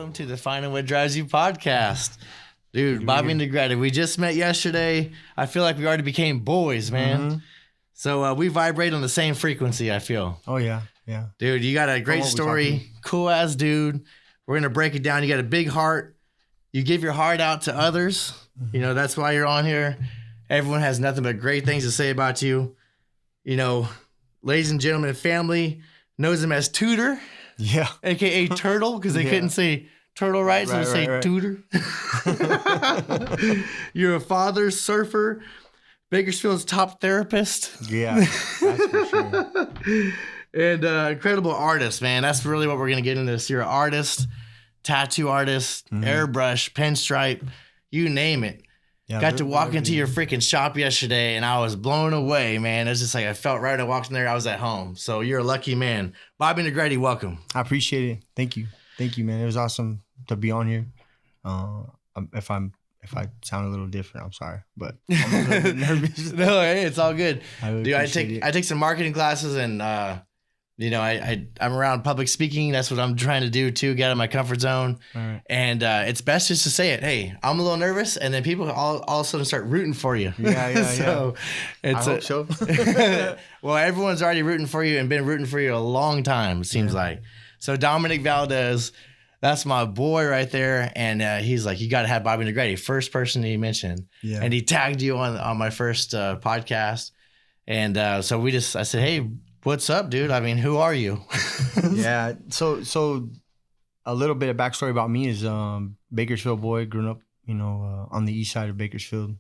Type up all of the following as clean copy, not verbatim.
Welcome to the Finding What Drives You podcast. Dude, Bobby Negrete, we just met yesterday. I feel like we already became boys, man. Mm-hmm. So we vibrate on the same frequency, I feel. Oh, yeah. Yeah. Dude, you got a great story. Cool ass dude. We're going to break it down. You got a big heart. You give your heart out to others. Mm-hmm. You know, that's why you're on here. Everyone has nothing but great things to say about you. You know, ladies and gentlemen, family knows him as Tutor. Yeah. AKA Turtle, because they couldn't say turtle right, so they say Tutor. You're a father, surfer, Bakersfield's top therapist. Yeah, that's for sure. And incredible artist, man. That's really what we're going to get into this. You're an artist, tattoo artist, airbrush, pinstripe, you name it. Yeah, got to walk into your freaking shop yesterday, and I was blown away, man. It's just like I felt right when I walked in there. I was at home. So you're a lucky man. Bobby Negrete, welcome. I appreciate it. Thank you. Thank you, man. It was awesome to be on here. If I sound a little different, I'm sorry, but I'm a little bit nervous. No, hey, it's all good. Dude, I take some marketing classes, and you know, I'm around public speaking. That's what I'm trying to do too. Get out of my comfort zone. Right. And it's best just to say it. Hey, I'm a little nervous, and then people all of a sudden start rooting for you. Yeah. So it's I hope so. Well, everyone's already rooting for you and been rooting for you a long time. It seems like. So Dominic Valdez, that's my boy right there, and he's like, you got to have Bobby Negrete, first person he mentioned, and he tagged you on my first podcast, and so I said, hey, what's up, dude? I mean, who are you? Yeah, so a little bit of backstory about me is Bakersfield boy, grew up, you know, on the east side of Bakersfield.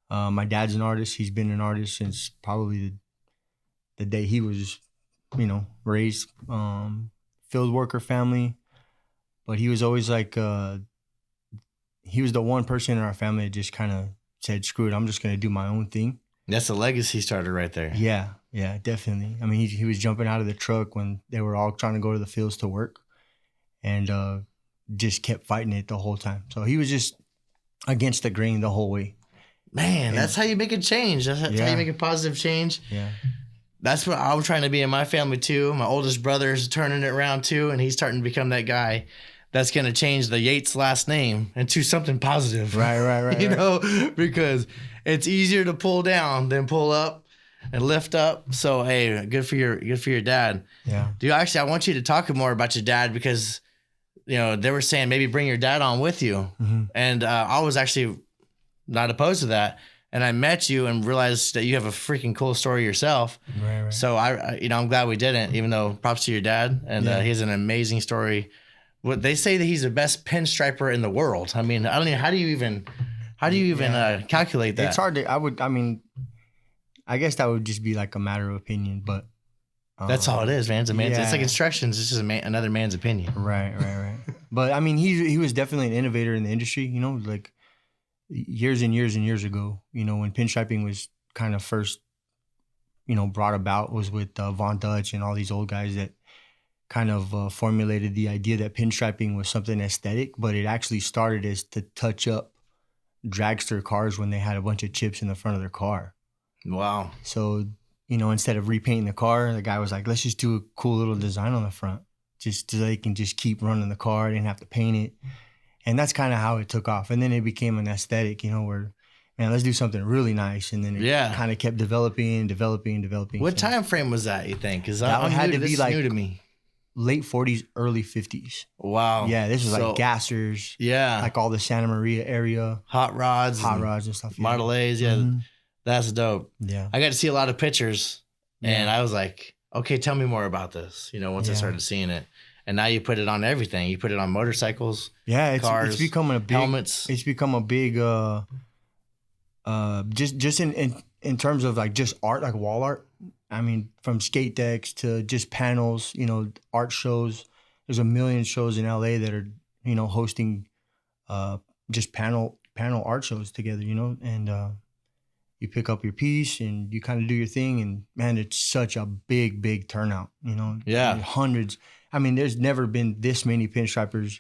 My dad's an artist. He's been an artist since probably the day he was, you know, raised. Field worker family, but he was always like, he was the one person in our family that just kind of said, screw it, I'm just going to do my own thing. That's a legacy starter right there. Yeah, definitely. I mean, he was jumping out of the truck when they were all trying to go to the fields to work, and just kept fighting it the whole time. So he was just against the grain the whole way. Man, that's how you make a change. That's how you make a positive change. Yeah. That's what I'm trying to be in my family too. My oldest brother's turning it around too, and he's starting to become that guy that's going to change the Yates last name into something positive. Right. You know, because it's easier to pull down than pull up and lift up. So, hey, good for your dad. Yeah. Dude, actually, I want you to talk more about your dad because, you know, they were saying maybe bring your dad on with you. Mm-hmm. And I was actually not opposed to that. And I met you and realized that you have a freaking cool story yourself. Right. So I'm glad we didn't, even though props to your dad. And he has an amazing story. What they say that he's the best pinstriper in the world. I mean, I don't know. How do you even calculate that? It's hard to, I guess that would just be like a matter of opinion, but. That's all it is, man. It's like instructions. It's just another man's opinion. Right. But I mean, he was definitely an innovator in the industry, you know, like. Years and years and years ago, you know, when pinstriping was kind of first, you know, brought about was with Von Dutch and all these old guys that kind of formulated the idea that pinstriping was something aesthetic, but it actually started as to touch up dragster cars when they had a bunch of chips in the front of their car. Wow. So, you know, instead of repainting the car, the guy was like, let's just do a cool little design on the front just so they can just keep running the car. They didn't have to paint it. And that's kind of how it took off. And then it became an aesthetic, you know, where, man, let's do something really nice. And then it kind of kept developing. What time frame was that, you think? Because that had to be like new to me. Late 40s, early 50s. Wow. Yeah, this was like gassers. Yeah. Like all the Santa Maria area. Hot rods and stuff. Model A's. Yeah. Mm-hmm. That's dope. Yeah. I got to see a lot of pictures. And I was like, okay, tell me more about this. You know, once I started seeing it. And now you put it on everything. You put it on motorcycles, cars, it's becoming a big helmets. It's become a big, just in terms of like just art, like wall art. I mean, from skate decks to just panels, you know, art shows. There's a million shows in LA that are, you know, hosting, just panel art shows together, you know, and you pick up your piece and you kind of do your thing, and man, it's such a big turnout, you know. Yeah, hundreds. I mean, there's never been this many pinstripers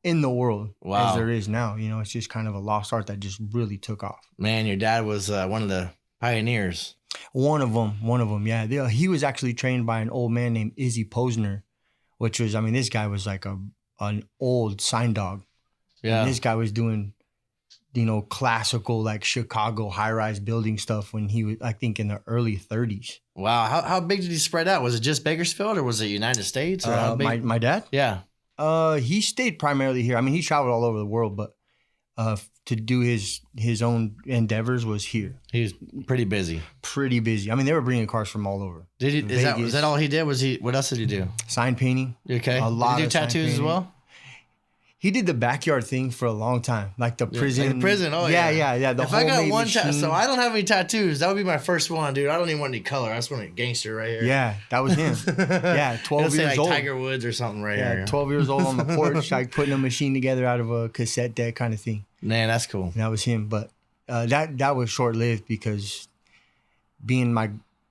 in the world as there is now. You know, it's just kind of a lost art that just really took off. Man, your dad was one of the pioneers. One of them, yeah. He was actually trained by an old man named Izzy Posner, which was, I mean, this guy was like a an old sign dog. Yeah. And this guy was doing, classical like Chicago high-rise building stuff when he was, I think, in the early 30s. Wow. How big did he spread out? Was it just Bakersfield or was it United States? Or how big? My dad? Yeah. He stayed primarily here. I mean, he traveled all over the world, but to do his own endeavors was here. He was pretty busy. Pretty busy. I mean, they were bringing cars from all over. Did he? Was that all he did? What else did he do? Sign painting. Okay. A lot did he do of sign tattoos as painting. well? He did the backyard thing for a long time, like the prison. Like the prison. Oh yeah, yeah. yeah. The if I got homemade one machine. so I don't have any tattoos. That would be my first one, dude. I don't even want any color. I just want a gangster right here. Yeah, that was him. Yeah, 12 It'll say years like old. Tiger Woods or something right Yeah, here. 12 years old on the porch, like putting a machine together out of a cassette deck kind of thing. Man, that's cool. And that was him. But that was short lived because being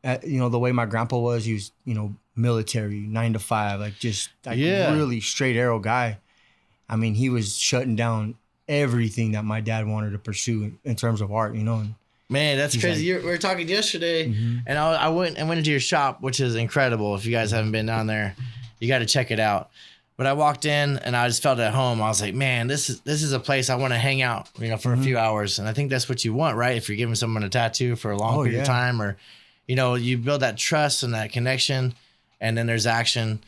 the way my grandpa was, he was, military, 9 to 5, like just like really straight arrow guy. I mean, he was shutting down everything that my dad wanted to pursue in terms of art, And Man, that's crazy. We were talking yesterday, and I went into your shop, which is incredible. If you guys haven't been down there, you got to check it out. But I walked in and I just felt at home. I was like, man, this is a place I want to hang out, for a few hours. And I think that's what you want, right? If you're giving someone a tattoo for a long period of time, or you build that trust and that connection, and then there's action.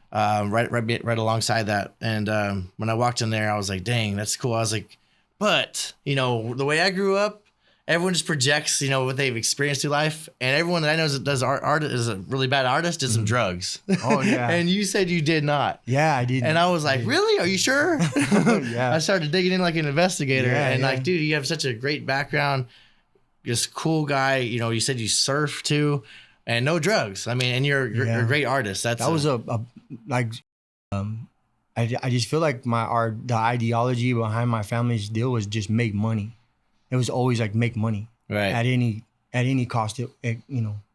Right alongside that. And when I walked in there, I was like, dang, that's cool. I was like, but, the way I grew up, everyone just projects, what they've experienced through life. And everyone that I know that does art is a really bad artist, did some drugs. Oh, yeah. And you said you did not. Yeah, I did. And I was like, really? Are you sure? Yeah. I started digging in like an investigator. Yeah, and yeah. like, dude, you have such a great background. Just cool guy. You said you surf too. And no drugs. I mean, and you're a great artist. I just feel like the ideology behind my family's deal was just make money. It was always like make money, right? At any cost.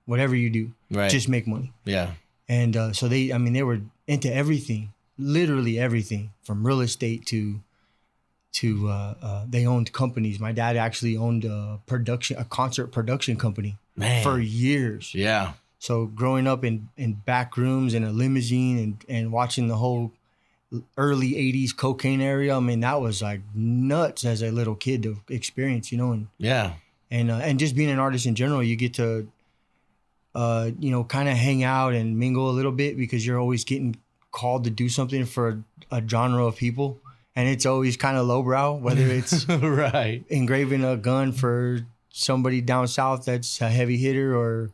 Whatever you do, right? Just make money. Yeah. And so they were into everything, literally everything, from real estate to they owned companies. My dad actually owned a concert production company. Man. For years. Yeah. So growing up in back rooms in a limousine and watching the whole early 80s cocaine area, I mean, that was like nuts as a little kid to experience, And yeah. And just being an artist in general, you get to kind of hang out and mingle a little bit because you're always getting called to do something for a genre of people. And it's always kind of lowbrow, whether it's right. engraving a gun for somebody down south that's a heavy hitter, or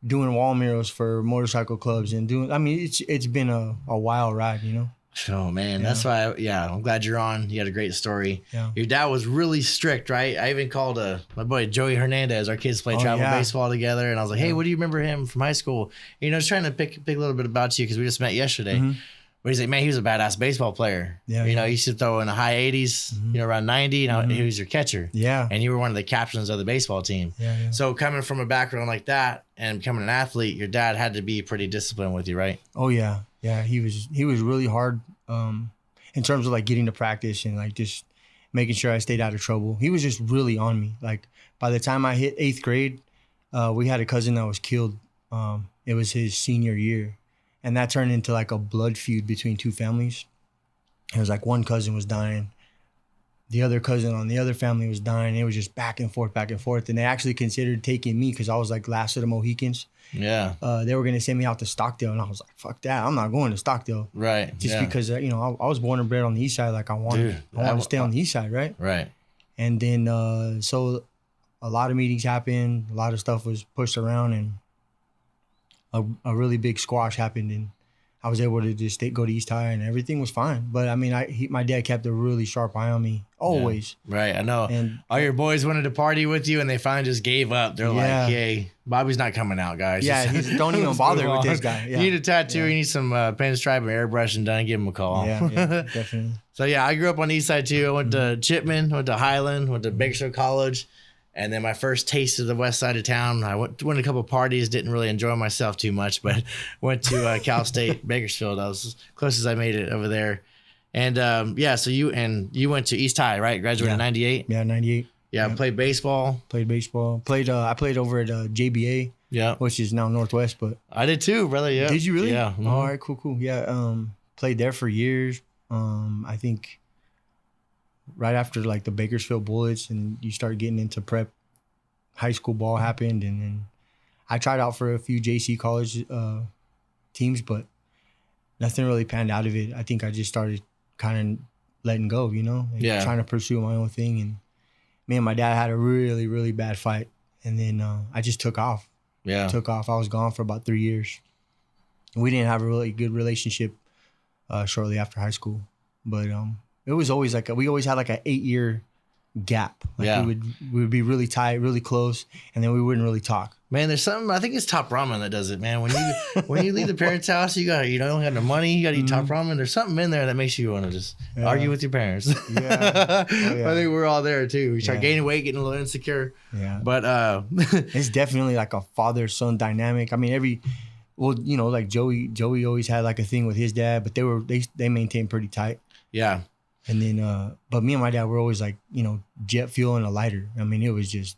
doing wall murals for motorcycle clubs and it's been a wild ride, Oh man, that's why I'm glad you're on. You had a great story. Yeah. Your dad was really strict, right? I even called my boy Joey Hernandez. Our kids play travel baseball together, and I was like, hey, what do you remember him from high school? Just trying to pick a little bit about you because we just met yesterday. Mm-hmm. But he's like, man, he was a badass baseball player. Yeah, he used to throw in the high 80s, around 90, and he was your catcher. Yeah. And you were one of the captains of the baseball team. Yeah. So coming from a background like that and becoming an athlete, your dad had to be pretty disciplined with you, right? Oh, yeah. Yeah, he was really hard in terms of like getting to practice and like just making sure I stayed out of trouble. He was just really on me. Like by the time I hit 8th grade, we had a cousin that was killed. It was his senior year. And that turned into like a blood feud between two families. It was like one cousin was dying. The other cousin on the other family was dying. It was just back and forth. And they actually considered taking me because I was like last of the Mohicans. Yeah. They were going to send me out to Stockdale. And I was like, fuck that. I'm not going to Stockdale. Right. Just because, I was born and bred on the east side. Like I wanted to stay on the east side, right? Right. And then, so a lot of meetings happened. A lot of stuff was pushed around, and a really big squash happened, and I was able to just go to East High, and everything was fine. But I mean, my dad kept a really sharp eye on me always. Yeah, right, I know. And all your boys wanted to party with you, and they finally just gave up. They're like, "Hey, Bobby's not coming out, guys. Yeah, don't even bother with this guy. Yeah. You need a tattoo. You need some pinstripe and airbrush, and done. Give him a call." Yeah, definitely. So I grew up on the East Side too. I went to Chipman, went to Highland, went to Bakersfield College. And then my first taste of the west side of town, I went to a couple of parties, didn't really enjoy myself too much, but went to Cal State Bakersfield. I was as close as I made it over there. And so you went to East High, right? Graduated in 98? Yeah, 98. Yeah, played baseball. I played over at JBA, which is now Northwest, but I did too, brother. Yeah. Did you really? Yeah. Mm-hmm. All right, cool. Yeah. Played there for years. I think right after like the Bakersfield Bullets and you start getting into prep, high school ball happened, and then I tried out for a few JC college teams, but nothing really panned out of it. I think I just started kind of letting go, and trying to pursue my own thing. And me and my dad had a really, really bad fight, and then I just took off. I was gone for about 3 years. We didn't have a really good relationship shortly after high school, but it was always we always had like an 8-year gap. We would be really tight, really close, and then we wouldn't really talk. Man, there's something. I think it's Top Ramen that does it, man. When you leave the parents' house, you don't have no money. You got to eat Top Ramen. There's something in there that makes you want to just argue with your parents. Yeah. I think we're all there too. We start gaining weight, getting a little insecure. Yeah, but it's definitely like a father-son dynamic. I mean, like Joey always had like a thing with his dad, but they maintained pretty tight. Yeah. And then, but me and my dad were always like, jet fuel and a lighter. I mean, it was just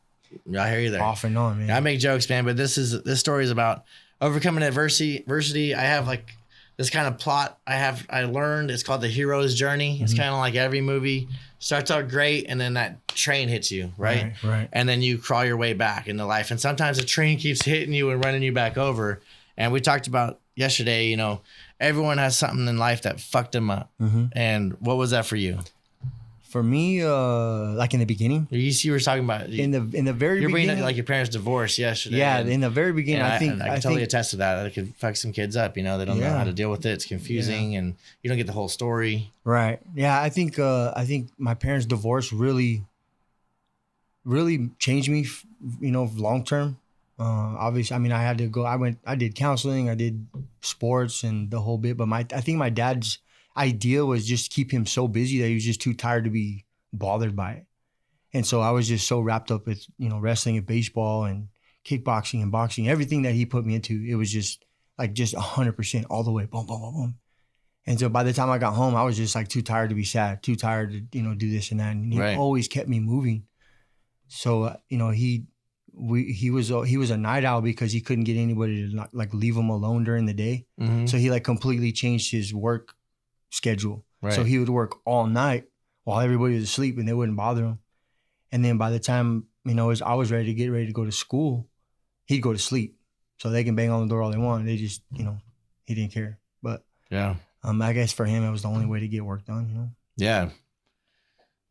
I hear you there. Off and on, man. I make jokes, man, but this story is about overcoming adversity. I have like this kind of plot I learned. It's called the hero's journey. It's kind of like every movie starts out great, and then that train hits you, right? Right. And then you crawl your way back into life. And sometimes the train keeps hitting you and running you back over. And we talked about yesterday, everyone has something in life that fucked them up. And what was that for you? For me, like in the beginning, you were talking about in the very you're beginning, bringing like your parents' divorce yesterday. Yeah, in the very beginning, I can totally attest to that. It could fuck some kids up. They don't know how to deal with it. It's confusing, and you don't get the whole story. Right. Yeah, I think my parents' divorce really changed me. Long term. Obviously, I mean, I had to go. I did counseling, I did sports, and the whole bit. But I think my dad's idea was just keep him so busy that he was just too tired to be bothered by it. And so I was just so wrapped up with, wrestling and baseball and kickboxing and boxing, everything that he put me into. It was just 100% all the way, boom, boom, boom, boom. And so by the time I got home, I was just like too tired to be sad, too tired to, do this and that. And he always kept me moving. So, he was a night owl because he couldn't get anybody to not, leave him alone during the day. So he completely changed his work schedule. So he would work all night while everybody was asleep and they wouldn't bother him. And then by the time, I was ready to go to school, he'd go to sleep. So they can bang on the door all they want. They just, he didn't care. But I guess for him, it was the only way to get work done, Yeah.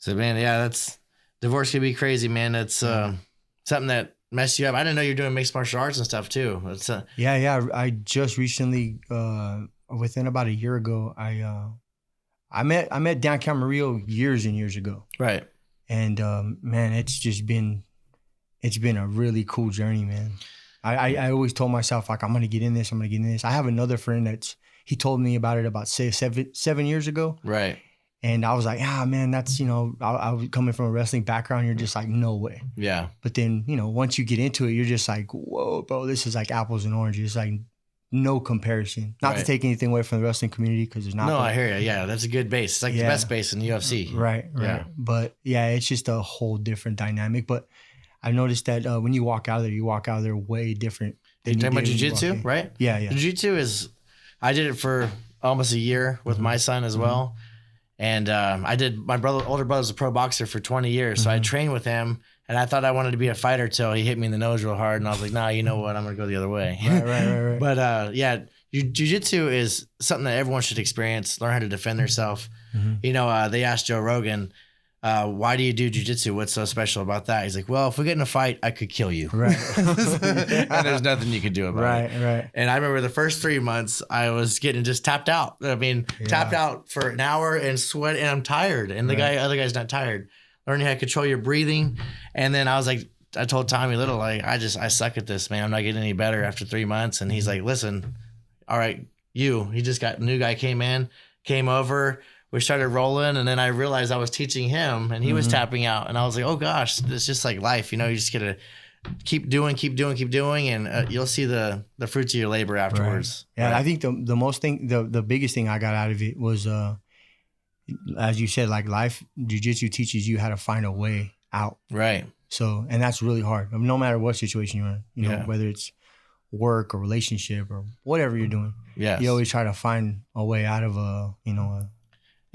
So man, that's divorce can be crazy, man. That's something that messed you up. I didn't know you're doing mixed martial arts and stuff too. It's Yeah. I just recently, within about a year ago, I met Dan Camarillo years and years ago. Right. And man, it's been a really cool journey, man. I always told myself I'm gonna get in this. I have another friend he told me about it about say 7 years ago. Right. And I was like, man, that's, I was coming from a wrestling background. You're just like, no way. Yeah. But then, once you get into it, you're just like, whoa, bro, this is like apples and oranges. It's like no comparison. Not to take anything away from the wrestling community because there's not. No, I hear you. Yeah, that's a good base. It's like the best base in the UFC. Right. Yeah. But it's just a whole different dynamic. But I noticed that when you walk out of there way different. You're talking about jiu-jitsu, right? Yeah. Jiu-jitsu I did it for almost a year with my son as well. And my older brother's a pro boxer for 20 years. So I trained with him and I thought I wanted to be a fighter till he hit me in the nose real hard. And I was like, nah, you know what? I'm going to go the other way. Right. But jiu-jitsu is something that everyone should experience, learn how to defend themselves. They asked Joe Rogan, why do you do jiu-jitsu? What's so special about that? He's like, well, if we get in a fight, I could kill you. Right. And there's nothing you can do about it. Right. And I remember the first 3 months I was getting just tapped out. I mean, tapped out for an hour and sweat and I'm tired. And other guy's not tired. Learning how to control your breathing. And then I was like, I told Tommy Little, I suck at this, man. I'm not getting any better after 3 months. And he's like, listen, all right, he just got a new guy came over. We started rolling, and then I realized I was teaching him, and he was tapping out. And I was like, oh, gosh, it's just like life. You just got to keep doing, and you'll see the fruits of your labor afterwards. Right. Yeah, right. I think the biggest thing I got out of it was, as you said, like life, jiu-jitsu teaches you how to find a way out. Right. So, and that's really hard. I mean, no matter what situation you're in, whether it's work or relationship or whatever you're doing. Yes. You always try to find a way out of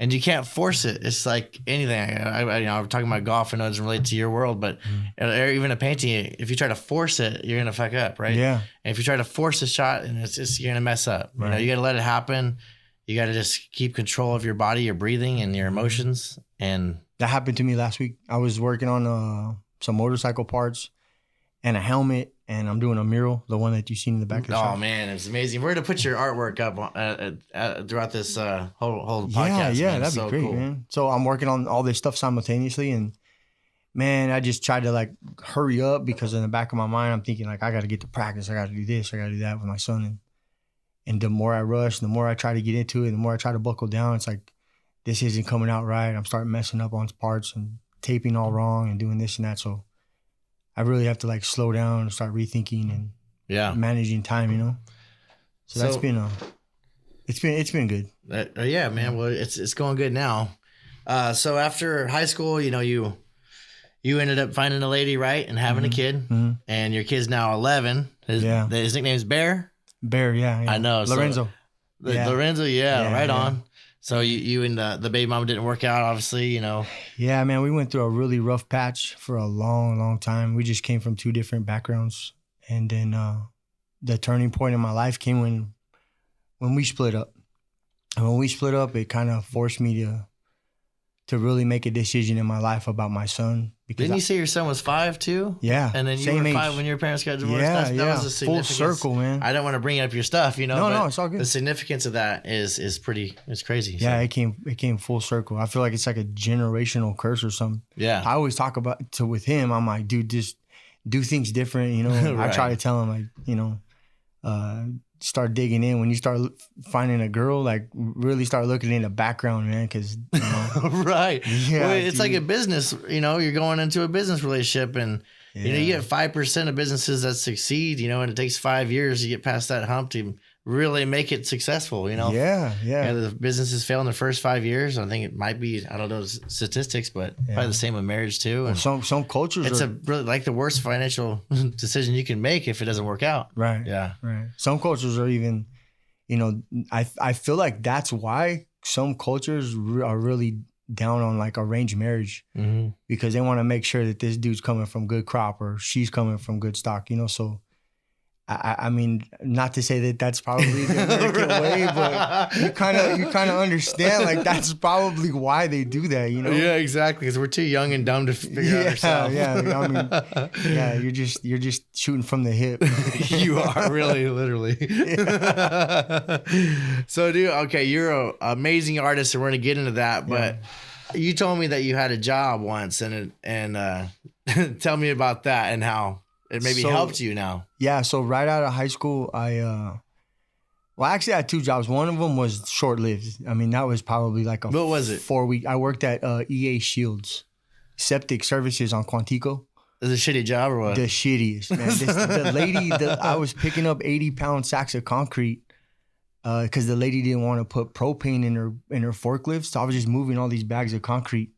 and you can't force it. It's like anything. I'm talking about golf. I know it doesn't relate to your world, but or even a painting, if you try to force it, you're going to fuck up, right? Yeah. And if you try to force a shot, and you're going to mess up. Right. You know, you got to let it happen. You got to just keep control of your body, your breathing, and your emotions. And that happened to me last week. I was working on some motorcycle parts and a helmet, and I'm doing a mural, the one that you've seen in the back of the shop. Oh man, it's amazing. We're gonna put your artwork up throughout this whole podcast. Yeah, man. that'd be great, cool. Man. So I'm working on all this stuff simultaneously, and man, I just tried to like hurry up because in the back of my mind, I'm thinking like I got to get to practice, I got to do this, I got to do that with my son, and the more I rush, the more I try to get into it, the more I try to buckle down, it's like this isn't coming out right. I'm starting messing up on parts and taping all wrong and doing this and that. So I really have to like slow down and start rethinking and managing time, you know. So that's been it's been good. Yeah, man. Well, it's going good now. So after high school, you know, you ended up finding a lady, right, and having a kid, and your kid's now 11. His nickname is Bear. Bear, yeah. I know. Lorenzo. Lorenzo, right on. So you and the baby mama didn't work out, obviously, you know. Yeah, man, we went through a really rough patch for a long, long time. We just came from two different backgrounds. And then the turning point in my life came when we split up. And when we split up, it kind of forced me to really make a decision in my life about my son. Because Didn't you say your son was 5 too? Yeah. And then you were 5 when your parents got divorced? Yeah, that was a significance. Full circle, man. I don't want to bring up your stuff, you know. No, it's all good. The significance of that is crazy. Yeah, so. It came full circle. I feel like it's like a generational curse or something. Yeah. I always talk about with him, I'm like, dude, just do things different, you know. Right. I try to tell him, like, you know, start digging in. When you start finding a girl, like really start looking in the background, man, because, you know. Right. Yeah, well, it's like a business, you know, you're going into a business relationship and, you know, you get 5% of businesses that succeed, you know, and it takes 5 years to get past that hump to really make it successful, you know? Yeah. The businesses fail in the first 5 years. I think it might be, I don't know statistics, but probably the same with marriage too. And some cultures it's really like the worst financial decision you can make if it doesn't work out. Right. Yeah. Right. Some cultures are even, you know, I feel like that's why some cultures are really down on like arranged marriage because they want to make sure that this dude's coming from good crop or she's coming from good stock, you know? So I mean, not to say that that's probably the American way, but you kind of understand like that's probably why they do that, you know? Yeah, exactly. Because we're too young and dumb to figure out ourselves. Yeah, I mean, you're just shooting from the hip. You are really, literally. So, dude, okay, you're an amazing artist, and we're gonna get into that. But you told me that you had a job once, and tell me about that and how it maybe helped you now. Yeah, so right out of high school, I actually had 2 jobs. One of them was short-lived. I mean, that was probably like what was it? 4-week. I worked at EA Shields, Septic Services on Quantico. Is it a shitty job or what? The shittiest, man. The lady, I was picking up 80-pound sacks of concrete because the lady didn't want to put propane in her forklift. So I was just moving all these bags of concrete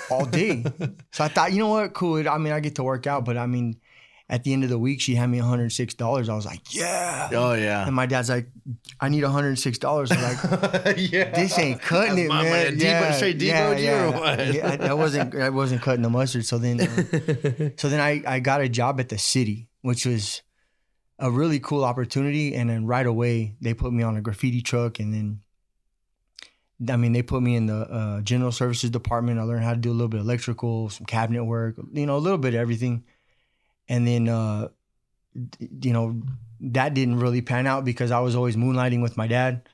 all day. So I thought, you know what, cool. I mean, I get to work out, but I mean, at the end of the week, she had me $106. I was like, yeah. Oh, yeah. And my dad's like, I need $106. I'm like, yeah. This ain't cutting it, man. Straight demoed you or what? Yeah, I wasn't cutting the mustard. So then, I got a job at the city, which was a really cool opportunity. And then right away, they put me on a graffiti truck. And then, I mean, they put me in the general services department. I learned how to do a little bit of electrical, some cabinet work, you know, a little bit of everything. And then, you know, that didn't really pan out because I was always moonlighting with my dad.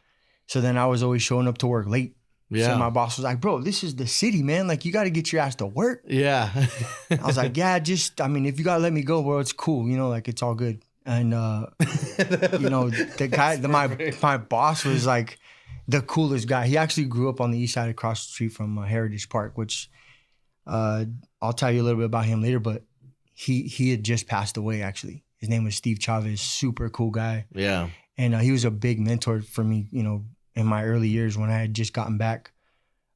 So then I was always showing up to work late. Yeah. So my boss was like, bro, this is the city, man. Like, you got to get your ass to work. Yeah. I was like, yeah, I mean, if you got to let me go, bro, it's cool. You know, like, it's all good. And, you know, the guy, my boss was like the coolest guy. He actually grew up on the east side across the street from Heritage Park, which I'll tell you a little bit about him later, but he had just passed away, actually. His name was Steve Chavez, super cool guy. Yeah. And he was a big mentor for me, you know, in my early years when I had just gotten back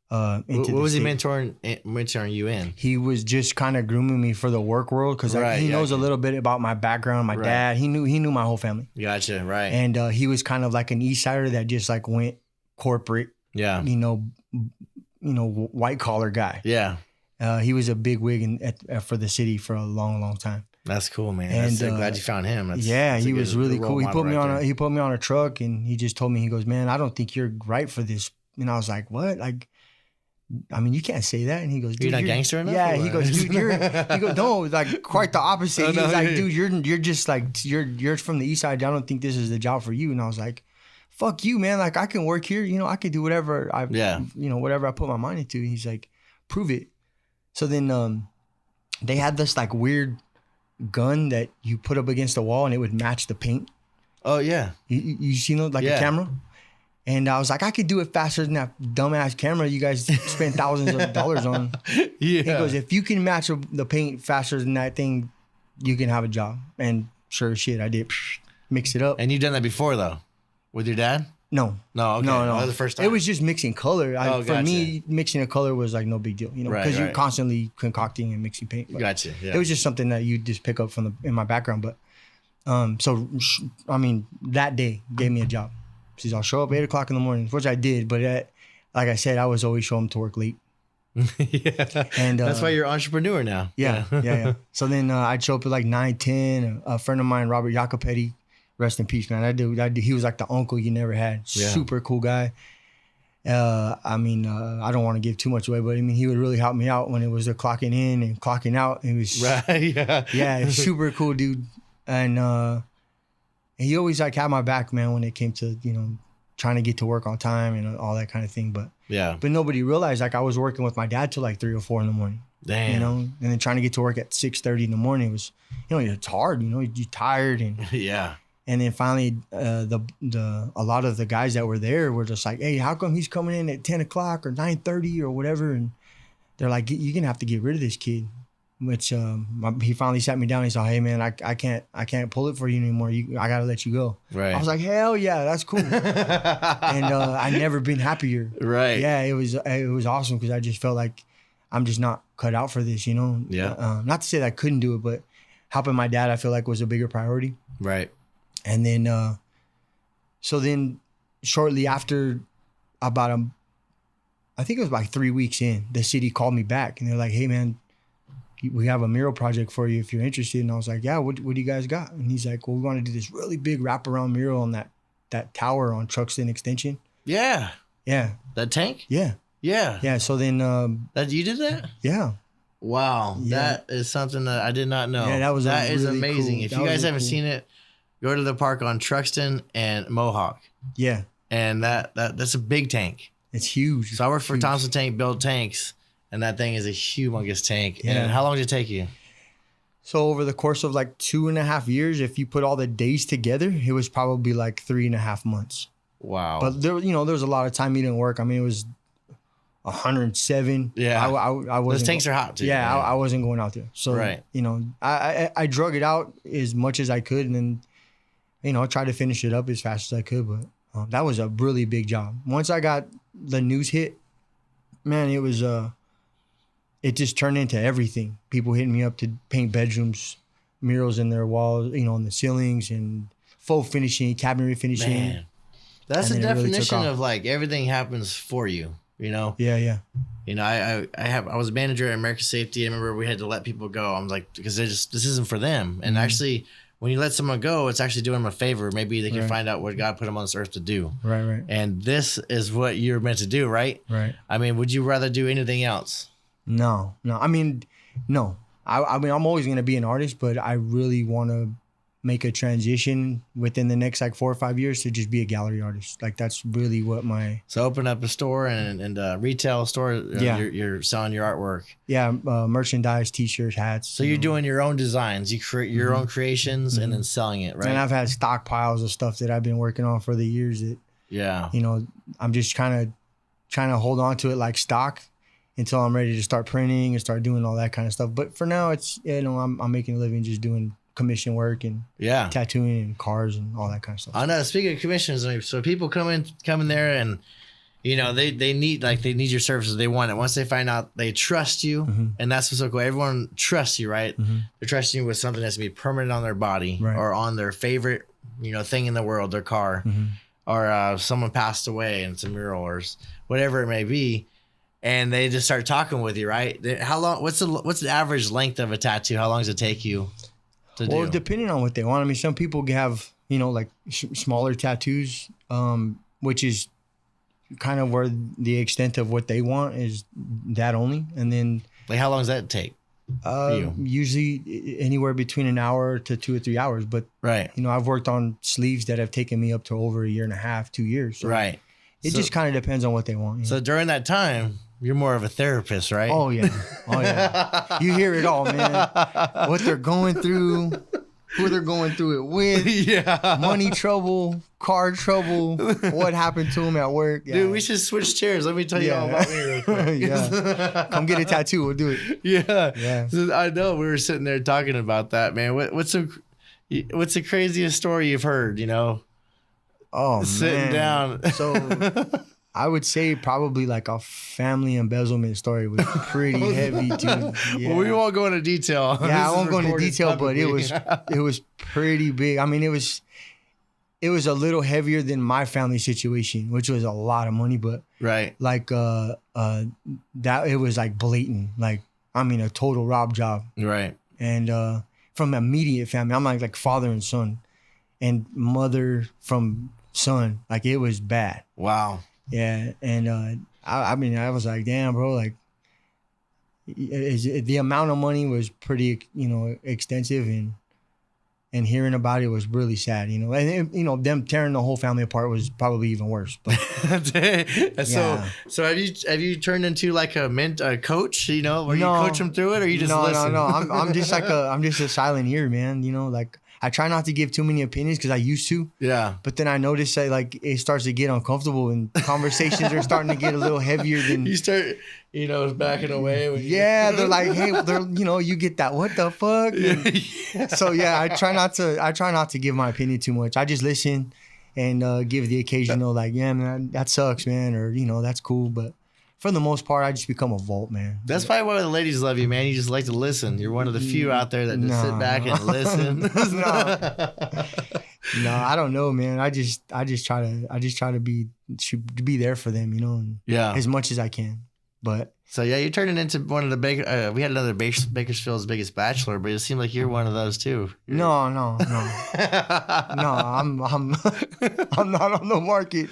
into What was he mentoring you in? He was just kind of grooming me for the work world because he knows a little bit about my background, my dad. He knew my whole family. Gotcha, right. And he was kind of like an East Sider that just like went corporate. Yeah. You know, white collar guy. Yeah. He was a big wig for the city for a long, long time. That's cool, man. And Glad you found him. He was really cool. He put me on a truck, and he just told me, he goes, "Man, I don't think you're right for this." And I was like, "What?" Like, I mean, you can't say that. And he goes, "You're not gangster enough." Yeah, he goes, "Dude, he goes, no, like quite the opposite." He was like, "Dude, you're just like you're from the east side. I don't think this is the job for you." And I was like, "Fuck you, man. Like, I can work here. I can do whatever whatever I put my mind into." And he's like, "Prove it." So then they had this like weird gun that you put up against the wall and it would match the paint. Oh yeah, you seen it, like a camera? And I was like, I could do it faster than that dumbass camera you guys spend thousands of dollars on. Yeah. He goes, if you can match the paint faster than that thing, you can have a job. And sure as shit, I did. Mix it up. And you've done that before though, with your dad? No. Okay. No. That was the first time. It was just mixing color. Gotcha. For me, mixing a color was like no big deal, because you're constantly concocting and mixing paint. But gotcha. Yeah. It was just something that you just pick up in my background. But so I mean, that day gave me a job. She says, I'll show up 8 o'clock in the morning, which I did. But like I said, I was always showing to work late. Yeah. And that's why you're an entrepreneur now. Yeah. So then I'd show up at like 9, 10. A friend of mine, Robert Jacopetti, rest in peace, man. He was like the uncle you never had. Yeah. Super cool guy. I don't want to give too much away, but I mean, he would really help me out when it was the clocking in and clocking out. It was super cool dude. And he always like had my back, man, when it came to, trying to get to work on time and all that kind of thing. But nobody realized like I was working with my dad till like 3 or 4 in the morning. Damn. And then trying to get to work at 6:30 in the morning was, it's hard, you're tired and yeah. And then finally, a lot of the guys that were there were just like, "Hey, how come he's coming in at 10 o'clock or 9:30 or whatever?" And they're like, "You're gonna have to get rid of this kid." Which he finally sat me down. He said, "Hey, man, I can't pull it for you anymore. I gotta let you go." Right. I was like, "Hell yeah, that's cool." And I never been happier. Right. Yeah, it was awesome because I just felt like I'm just not cut out for this. Yeah. Not to say that I couldn't do it, but helping my dad, I feel like was a bigger priority. Right. And then, so then shortly after I think it was like 3 weeks in, the city called me back and they're like, "Hey man, we have a mural project for you if you're interested." And I was like, "Yeah, what do you guys got?" And he's like, "Well, we want to do this really big wraparound mural on that tower on Truxton Extension." Yeah. Yeah. That tank? Yeah. Yeah. Yeah. So then, that you did that? Yeah. Wow. Yeah. That is something that I did not know. Yeah, that is really amazing. Cool. If you guys haven't seen it, go to the park on Truxton and Mohawk. Yeah. And that's a big tank. It's huge. So I worked for Thompson Tank, built tanks, and that thing is a humongous tank. Yeah. And how long did it take you? So over the course of like 2.5 years, if you put all the days together, it was probably like 3.5 months. Wow. But there was a lot of time you didn't work. I mean, it was 107. Yeah. I wasn't. Those tanks are hot too. Yeah, I wasn't going out there. So, right. I drug it out as much as I could, and then, I tried to finish it up as fast as I could. But that was a really big job. Once I got the news hit, man, it was it just turned into everything. People hitting me up to paint bedrooms, murals in their walls, on the ceilings, and faux finishing, cabinet finishing. Man, that's the definition of like everything happens for you. Yeah. I was a manager at American Safety. I remember we had to let people go. I was like, because this isn't for them. And actually, when you let someone go, it's actually doing them a favor. Maybe they can find out what God put them on this earth to do. Right. And this is what you're meant to do, right? Right. I mean, would you rather do anything else? No. I mean, no. I mean, I'm always going to be an artist, but I really want to make a transition within the next like 4 or 5 years to just be a gallery artist. Like that's really what So open up a store and a retail store. You're selling your artwork. Yeah. Merchandise, t-shirts, hats. So you're doing your own designs. You create your own creations and then selling it, right? And I've had stockpiles of stuff that I've been working on for the years that, I'm just kind of trying to hold on to it like stock until I'm ready to start printing and start doing all that kind of stuff. But for now it's, I'm making a living just doing commission work and tattooing and cars and all that kind of stuff. I know. Speaking of commissions, so people come in there and they need your services. They want it. Once they find out, they trust you, and that's what's so cool. Everyone trusts you, right? They're trusting you with something that's gonna be permanent on their body or on their favorite thing in the world, their car. or someone passed away and it's a mural or whatever it may be, and they just start talking with you, right? How long? What's the average length of a tattoo? How long does it take you to do? Well, depending on what they want. I mean, some people have, like smaller tattoos, which is kind of where the extent of what they want is that only. And then like, how long does that take? Usually anywhere between an hour to 2 or 3 hours. But right, I've worked on sleeves that have taken me up to over a year and a half, 2 years. So right. It just kind of depends on what they want. So during that time, you're more of a therapist, right? Oh yeah. You hear it all, man. What they're going through, who they're going through it with, money trouble, car trouble, what happened to them at work. Yeah. Dude, we should switch chairs. Let me tell you all about me real quick. Come get a tattoo. We'll do it. Yeah. So I know we were sitting there talking about that, man. What's the craziest story you've heard, Oh, sitting down. So I would say probably like a family embezzlement story was pretty heavy, dude. Yeah. Well, we won't go into detail. Yeah, I won't go into detail, but it was pretty big. I mean, it was a little heavier than my family situation, which was a lot of money, but right, like that it was like blatant, like I mean a total rob job. Right. And from immediate family, I'm like father and son, and mother from son. Like it was bad. Wow. Yeah, and I mean, I was like, damn, bro, like, the amount of money was pretty, extensive, and hearing about it was really sad, and them tearing the whole family apart was probably even worse. But so have you turned into like a coach, where you coach them through it, or you just listen? No, I'm just I'm just a silent ear, man. Like I try not to give too many opinions because I used to. Yeah. But then I noticed that like it starts to get uncomfortable and conversations are starting to get a little heavier than you start, backing away. They're like, hey, you get that. What the fuck? And so yeah, I try not to give my opinion too much. I just listen and give the occasional like, yeah, man, that sucks, man, or that's cool, but. For the most part, I just become a vault, man. That's probably why the ladies love you, man. You just like to listen. You're one of the few out there that just sit back and listen. No, I don't know, man. I just try to be there for them, and as much as I can. But so yeah, you're turning into one of the we had another Bakersfield's Biggest Bachelor, but it seeed like you're one of those too. No. No, I'm not on the market.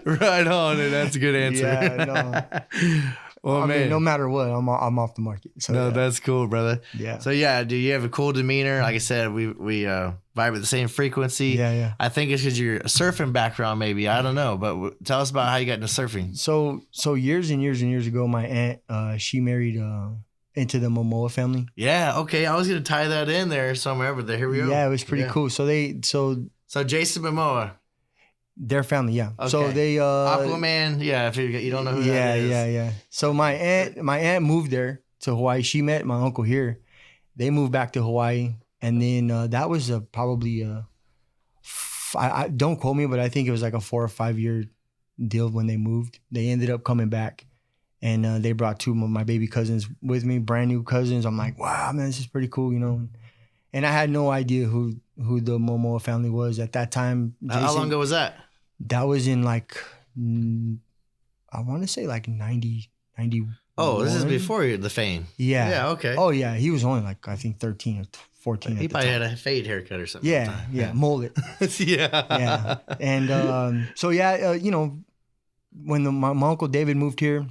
Right on, and that's a good answer. Yeah, no. Well, I mean, no matter what, I'm off the market. So no, that's cool, brother. Yeah. So yeah, do you have a cool demeanor? Like I said, we vibe at the same frequency. Yeah. I think it's because you're a surfing background, maybe. I don't know, but tell us about how you got into surfing. So years and years and years ago, my aunt, she married into the Momoa family. Yeah. Okay. I was gonna tie that in there somewhere, but here we go. Yeah, it was pretty cool. So Jason Momoa. Their family, yeah. Okay. So they Aquaman, yeah. If you don't know who that is, yeah. So my aunt moved there to Hawaii. She met my uncle here. They moved back to Hawaii, and then that was probably I don't quote me, but I think it was like a 4 or 5 year deal when they moved. They ended up coming back, and they brought 2 of my baby cousins with me, brand new cousins. I'm like, wow, man, this is pretty cool, And I had no idea who the Momoa family was at that time. Jason, how long ago was that? That was in like, I want to say like 90. Oh, this is before the fame. Yeah. Yeah, okay. Oh, yeah. He was only like, I think 13 or 14. He probably had a fade haircut or something. Yeah. Mullet. Yeah. And so, when my Uncle David moved here,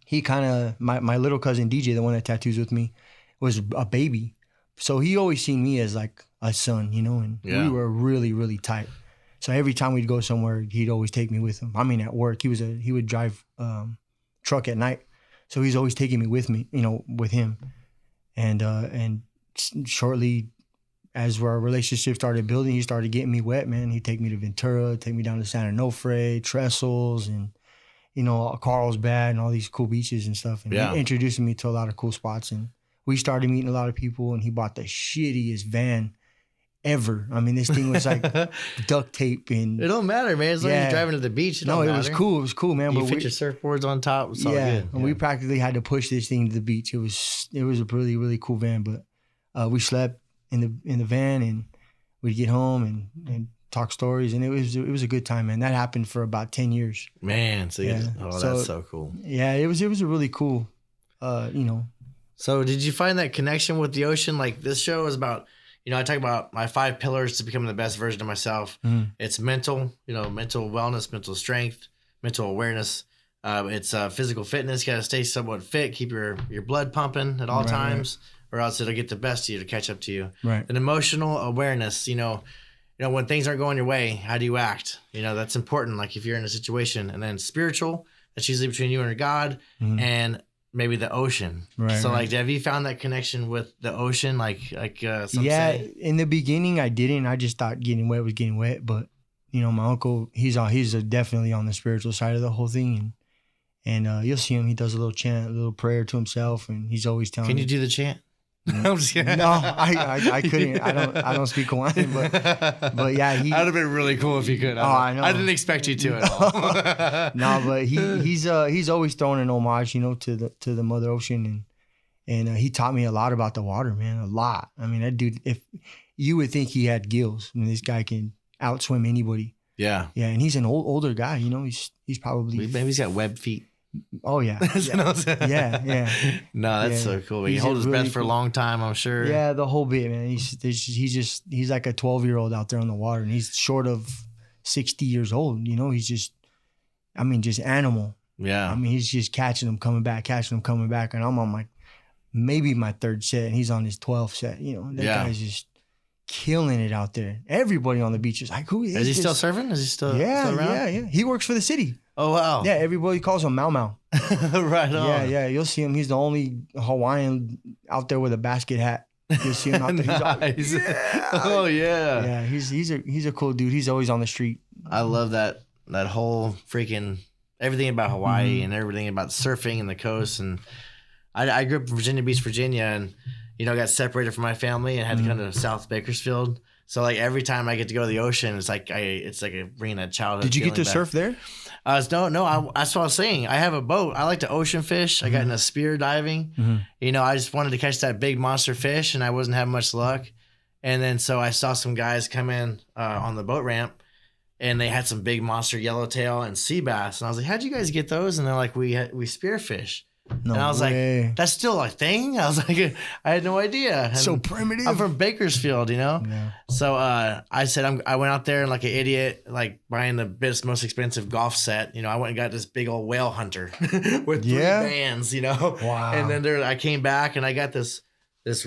he kind of, my little cousin DJ, the one that tattoos with me, was a baby. So he always seen me as like a son, and we were really, really tight. So every time we'd go somewhere, he'd always take me with him. I mean, at work, he would drive truck at night, so he's always taking me with him. And shortly, as our relationship started building, he started getting me wet, man. He'd take me to Ventura, take me down to San Onofre, Trestles, and Carlsbad, and all these cool beaches and stuff. And he introduced me to a lot of cool spots, and we started meeting a lot of people. And he bought the shittiest van ever. I mean, this thing was like duct tape, and it don't matter, man. As long as you're driving to the beach, it was cool. It was cool, man. You fit your surfboards on top. It's all good. And we practically had to push this thing to the beach. It was a really, really cool van. But we slept in the van, and we'd get home and talk stories, and it was a good time, man. That happened for about 10 years. Man, so that's so cool. Yeah, it was a really cool, you know. So did you find that connection with the ocean? Like this show is about, you know, I talk about my 5 pillars to becoming the best version of myself. It's mental, you know, mental wellness, mental strength, mental awareness. It's physical fitness. You got to stay somewhat fit, keep your blood pumping at all times, or else it'll get the best of you to catch up to you. Right. And emotional awareness, you know, when things aren't going your way, how do you act? You know, that's important. Like if you're in a situation. And then spiritual, that's usually between you and God, and maybe the ocean. Right. So like, have you found that connection with the ocean? Like some say? In the beginning I didn't. I just thought getting wet was getting wet. But you know, my uncle, he's definitely on the spiritual side of the whole thing. And you'll see him. He does a little chant, a little prayer to himself, and he's always telling. Can you do the chant? No, I couldn't. I don't speak Hawaiian, but yeah, that'd have been really cool if you could. I know. I didn't expect you to at all. No, but he's always throwing an homage, you know, to the Mother Ocean, and he taught me a lot about the water, man, a lot. I mean, that dude, if you would think he had gills, I mean, this guy can outswim anybody. Yeah, and he's an older guy, you know. He's probably maybe he's got web feet. Oh yeah, yeah. No, that's so cool. He holds his breath for a long time, I'm sure. Yeah, the whole bit, man. He's like a 12-year-old out there on the water, and he's short of 60 years old. You know, he's just animal. Yeah. I mean, he's just catching them, coming back, and I'm on maybe my 3rd set, and he's on his 12th set. You know, that guy's just killing it out there. Everybody on the beach is like, who is he this? Still surfing? Is he still around? Yeah. He works for the city. Oh, wow. Yeah, everybody calls him Mau Mau. Right on. Yeah, you'll see him. He's the only Hawaiian out there with a basket hat. You'll see him out there. Nice. Oh, yeah. Yeah, he's a cool dude. He's always on the street. I love that whole freaking everything about Hawaii and everything about surfing and the coast. And I grew up in Virginia Beach, Virginia, and, you know, got separated from my family and had to come to South Bakersfield. So like every time I get to go to the ocean, it's like bringing a childhood. Did you get to back. Surf there? No. That's what I was saying. I have a boat. I like to ocean fish. I got into spear diving. You know, I just wanted to catch that big monster fish, and I wasn't having much luck. And then so I saw some guys come in on the boat ramp, and they had some big monster yellowtail and sea bass. And I was like, "How'd you guys get those?" And they're like, "We spearfish." No and I was way. like, that's still a thing? I was like, I had no idea. And so primitive. I'm from Bakersfield, you know? Yeah. So I said, I went out there and like an idiot, like buying the most expensive golf set. You know, I went and got this big old whale hunter with 3 bands, you know? Wow. And then I came back and I got this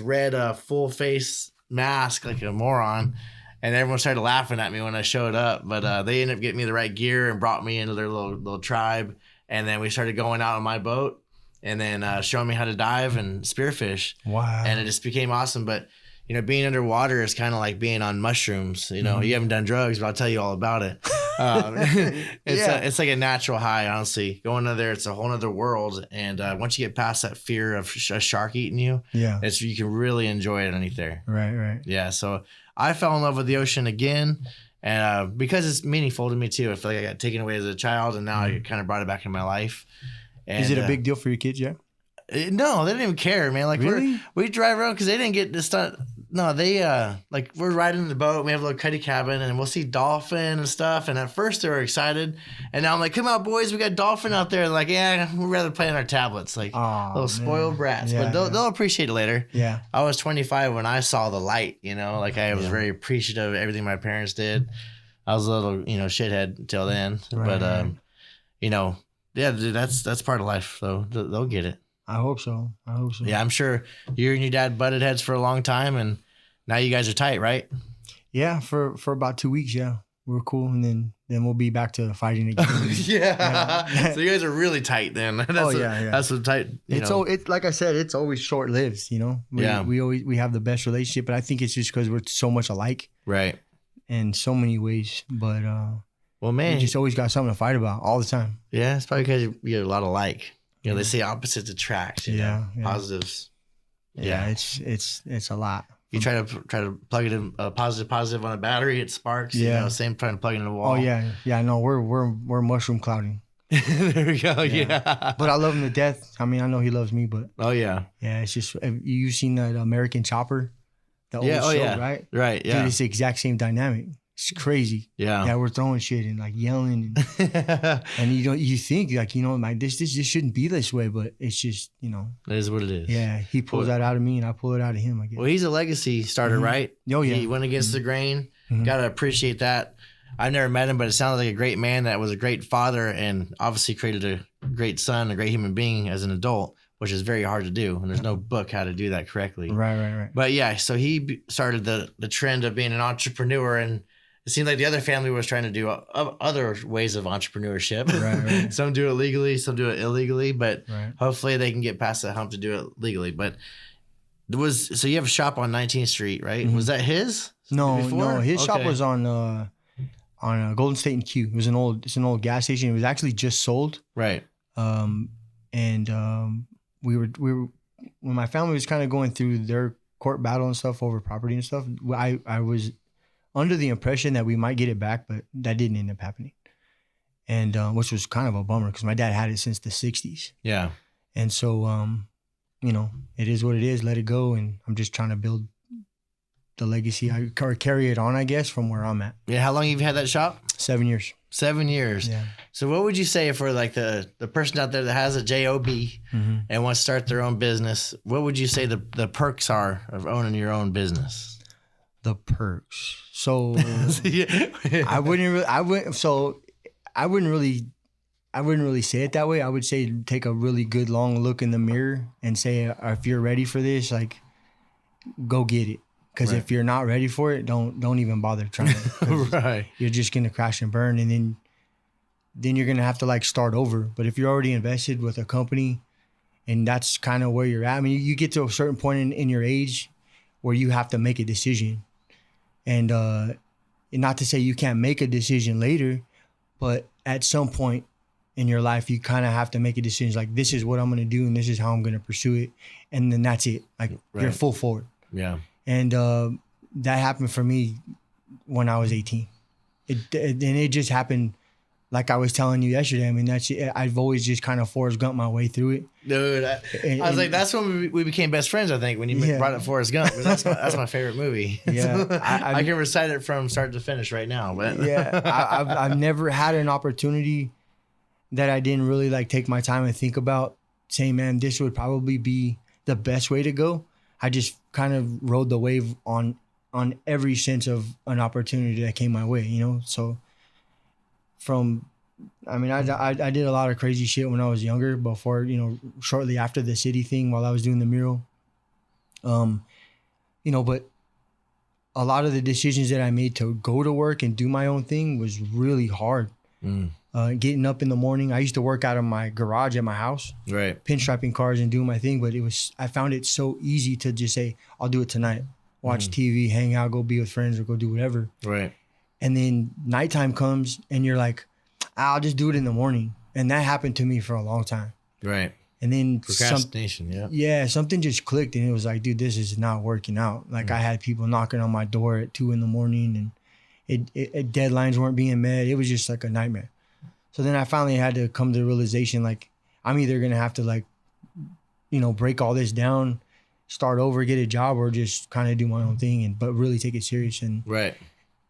red full face mask like a moron. And everyone started laughing at me when I showed up. But they ended up getting me the right gear and brought me into their little tribe. And then we started going out on my boat. And then showing me how to dive and spearfish. Wow. And it just became awesome. But, you know, being underwater is kind of like being on mushrooms. You know, you haven't done drugs, but I'll tell you all about it. It's like a natural high, honestly. Going under there, it's a whole other world. And once you get past that fear of a shark eating you, you can really enjoy it underneath there. Right. Yeah, so I fell in love with the ocean again. And because it's meaningful to me, too. I feel like I got taken away as a child, and now I kind of brought it back into my life. And, is it a big deal for your kids yet? No, they didn't even care, man. Like really? we drive around because they didn't get this stuff. No, they like we're riding the boat. We have a little cuddy cabin, and we'll see dolphin and stuff. And at first they were excited, and now I'm like, "Come out, boys! We got dolphin out there." They're like, "Yeah, we'd rather play on our tablets." Like little spoiled brats, but they'll appreciate it later. Yeah, I was 25 when I saw the light. You know, like I was very appreciative of everything my parents did. I was a little, you know, shithead until then, but you know. Yeah, dude, that's part of life, though. They'll get it. I hope so. Yeah, I'm sure you and your dad butted heads for a long time, and now you guys are tight, right? Yeah, for about 2 weeks, yeah. We're cool, and then we'll be back to fighting again. So you guys are really tight then. That's what tight. It's like I said, it's always short-lived, you know? We have the best relationship, but I think it's just because we're so much alike. Right. In so many ways, but... well, man, you just always got something to fight about all the time. Yeah, it's probably because you get a lot of like. You know, they say opposites attract. You know, positives. Yeah, it's a lot. You try to plug it in positive on a battery, it sparks. Yeah, you know, same trying to plug it in a wall. Oh yeah. No, we're mushroom clouding. There we go. Yeah. But I love him to death. I mean, I know he loves me, but yeah, it's just you've seen that American Chopper. The old show, yeah. right? Right, yeah. Dude, it's the exact same dynamic. It's crazy. Yeah. Yeah, we're throwing shit and like yelling and you think like, like this just shouldn't be this way, but it's just, It is what it is. Yeah, he pulls that out of me and I pull it out of him, I guess. Well, he's a legacy starter, right? Oh, yeah. He went against the grain. Mhm. Got to appreciate that. I never met him, but it sounds like a great man that was a great father and obviously created a great son, a great human being as an adult, which is very hard to do. And there's no book how to do that correctly. Right. But yeah, so he started the trend of being an entrepreneur, and it seemed like the other family was trying to do other ways of entrepreneurship. Right. Some do it legally, some do it illegally, but Right. hopefully they can get past that hump to do it legally. But so you have a shop on 19th Street, right? Mhm. Was that his? No, before? his shop Okay. was on Golden State and Q. It's an old gas station. It was actually just sold. Right. We were when my family was kind of going through their court battle and stuff over property and stuff. I was under the impression that we might get it back, but that didn't end up happening. And which was kind of a bummer because my dad had it since the 60s. Yeah. And so it is what it is. Let it go, and I'm just trying to build the legacy or carry it on, I guess, from where I'm at. Yeah. How long have you had that shop? 7 years. 7 years. Yeah. So what would you say for like the person out there that has a job Mm-hmm. and wants to start their own business? What would you say the perks are of owning your own business? The perks. So Yeah. I wouldn't really say it that way. I would say take a really good long look in the mirror and say, if you're ready for this, like, go get it. Because Right. if you're not ready for it, don't even bother trying. Right. You're just gonna crash and burn, and then you're gonna have to like start over. But if you're already invested with a company, and that's kind of where you're at. I mean, you get to a certain point in your age where you have to make a decision, and not to say you can't make a decision later, but at some point in your life, you kind of have to make a decision. Like, this is what I'm gonna do, and this is how I'm gonna pursue it, and then that's it. Like, you're Right. full forward. Yeah. And that happened for me when I was 18. It just happened like I was telling you yesterday. I mean, I've always just kind of Forrest Gump my way through it. Dude, I was like, that's when we became best friends, I think, when you Yeah. brought up Forrest Gump. 'Cause that's my favorite movie. Yeah, I can recite it from start to finish right now. But Yeah, I've never had an opportunity that I didn't really like take my time and think about saying, man, this would probably be the best way to go. I just kind of rode the wave on every sense of an opportunity that came my way, So I did a lot of crazy shit when I was younger before, shortly after the city thing while I was doing the mural. But a lot of the decisions that I made to go to work and do my own thing was really hard. Getting up in the morning, I used to work out of my garage at my house, Right. pinstriping cars and doing my thing. But I found it so easy to just say, I'll do it tonight, watch TV, hang out, go be with friends or go do whatever. Right. And then nighttime comes and you're like, I'll just do it in the morning. And that happened to me for a long time. Right. And then Procrastination. Yeah. something just clicked and it was like, dude, this is not working out. Like I had people knocking on my door at 2 a.m. and deadlines weren't being met. It was just like a nightmare. So then I finally had to come to the realization, like, I'm either going to have to like, break all this down, start over, get a job, or just kind of do my own thing but really take it serious. And Right.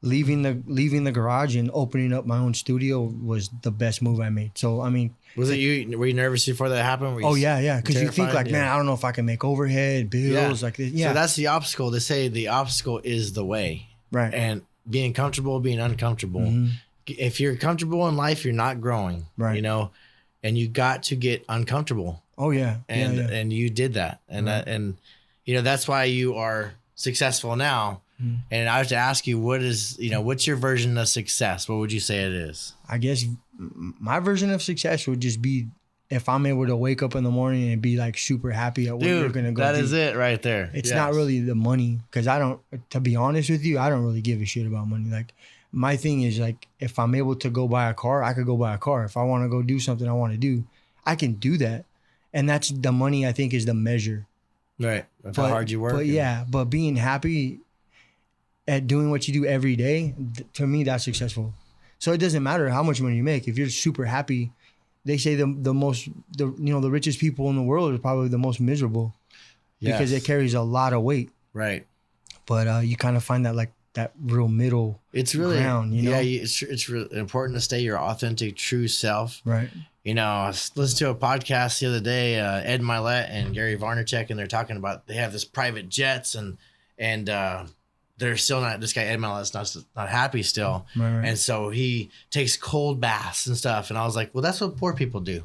leaving the garage and opening up my own studio was the best move I made. So, I mean, Were you nervous before that happened? yeah. Because you think like, terrified? man, I don't know if I can make overhead, bills, like this. Yeah. So that's the obstacle. They say the obstacle is the way. right. And being comfortable, being uncomfortable. Mhm. If you're comfortable in life, you're not growing. Right. And you got to get uncomfortable. Oh, yeah. And yeah. and you did that. And Right. that's why you are successful now. Mhm. And I have to ask you, what's your version of success? What would you say it is? I guess my version of success would just be if I'm able to wake up in the morning and be like super happy at what you're going to go that do. is it right there. It's Yes. not really the money because to be honest with you, I don't really give a shit about money. Like my thing is like, if I'm able to go buy a car, I could go buy a car. If I want to go do something I want to do, I can do that. And that's the money I think is the measure. Right. Of how hard you work. But being happy at doing what you do every day, to me, that's successful. So it doesn't matter how much money you make. If you're super happy, they say the richest people in the world are probably the most miserable because it carries a lot of weight. Right. But you kind of find that like that real middle It's really ground, you know? it's really important to stay your authentic, true self. Right. You know, I listened to a podcast the other day, Ed Milet and Gary Vaynerchuk, and they're talking about they have this private jets and they're still not. This guy Ed Milet's not happy still, Right. and so he takes cold baths and stuff. And I was like, well, that's what poor people do.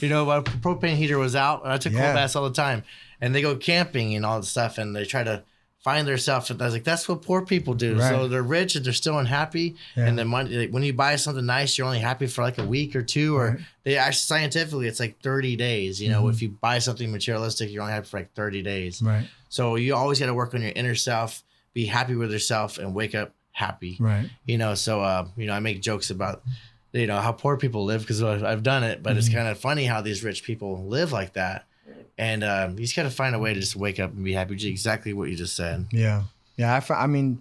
You know, my propane heater was out, and I took cold baths all the time. And they go camping and all that stuff, and they try to find their self. And I was like, that's what poor people do. Right. So they're rich and they're still unhappy. Yeah. And the money, like, when you buy something nice, you're only happy for like a week or two. Or Right. they actually scientifically, it's like 30 days. You know, if you buy something materialistic, you're only happy for like 30 days. Right. So you always got to work on your inner self, be happy with yourself, and wake up happy. Right. You know, so you know, I make jokes about how poor people live because I've done it, but it's kind of funny how these rich people live like that. And you just got to find a way to just wake up and be happy. Which is exactly what you just said. Yeah. Yeah. I mean,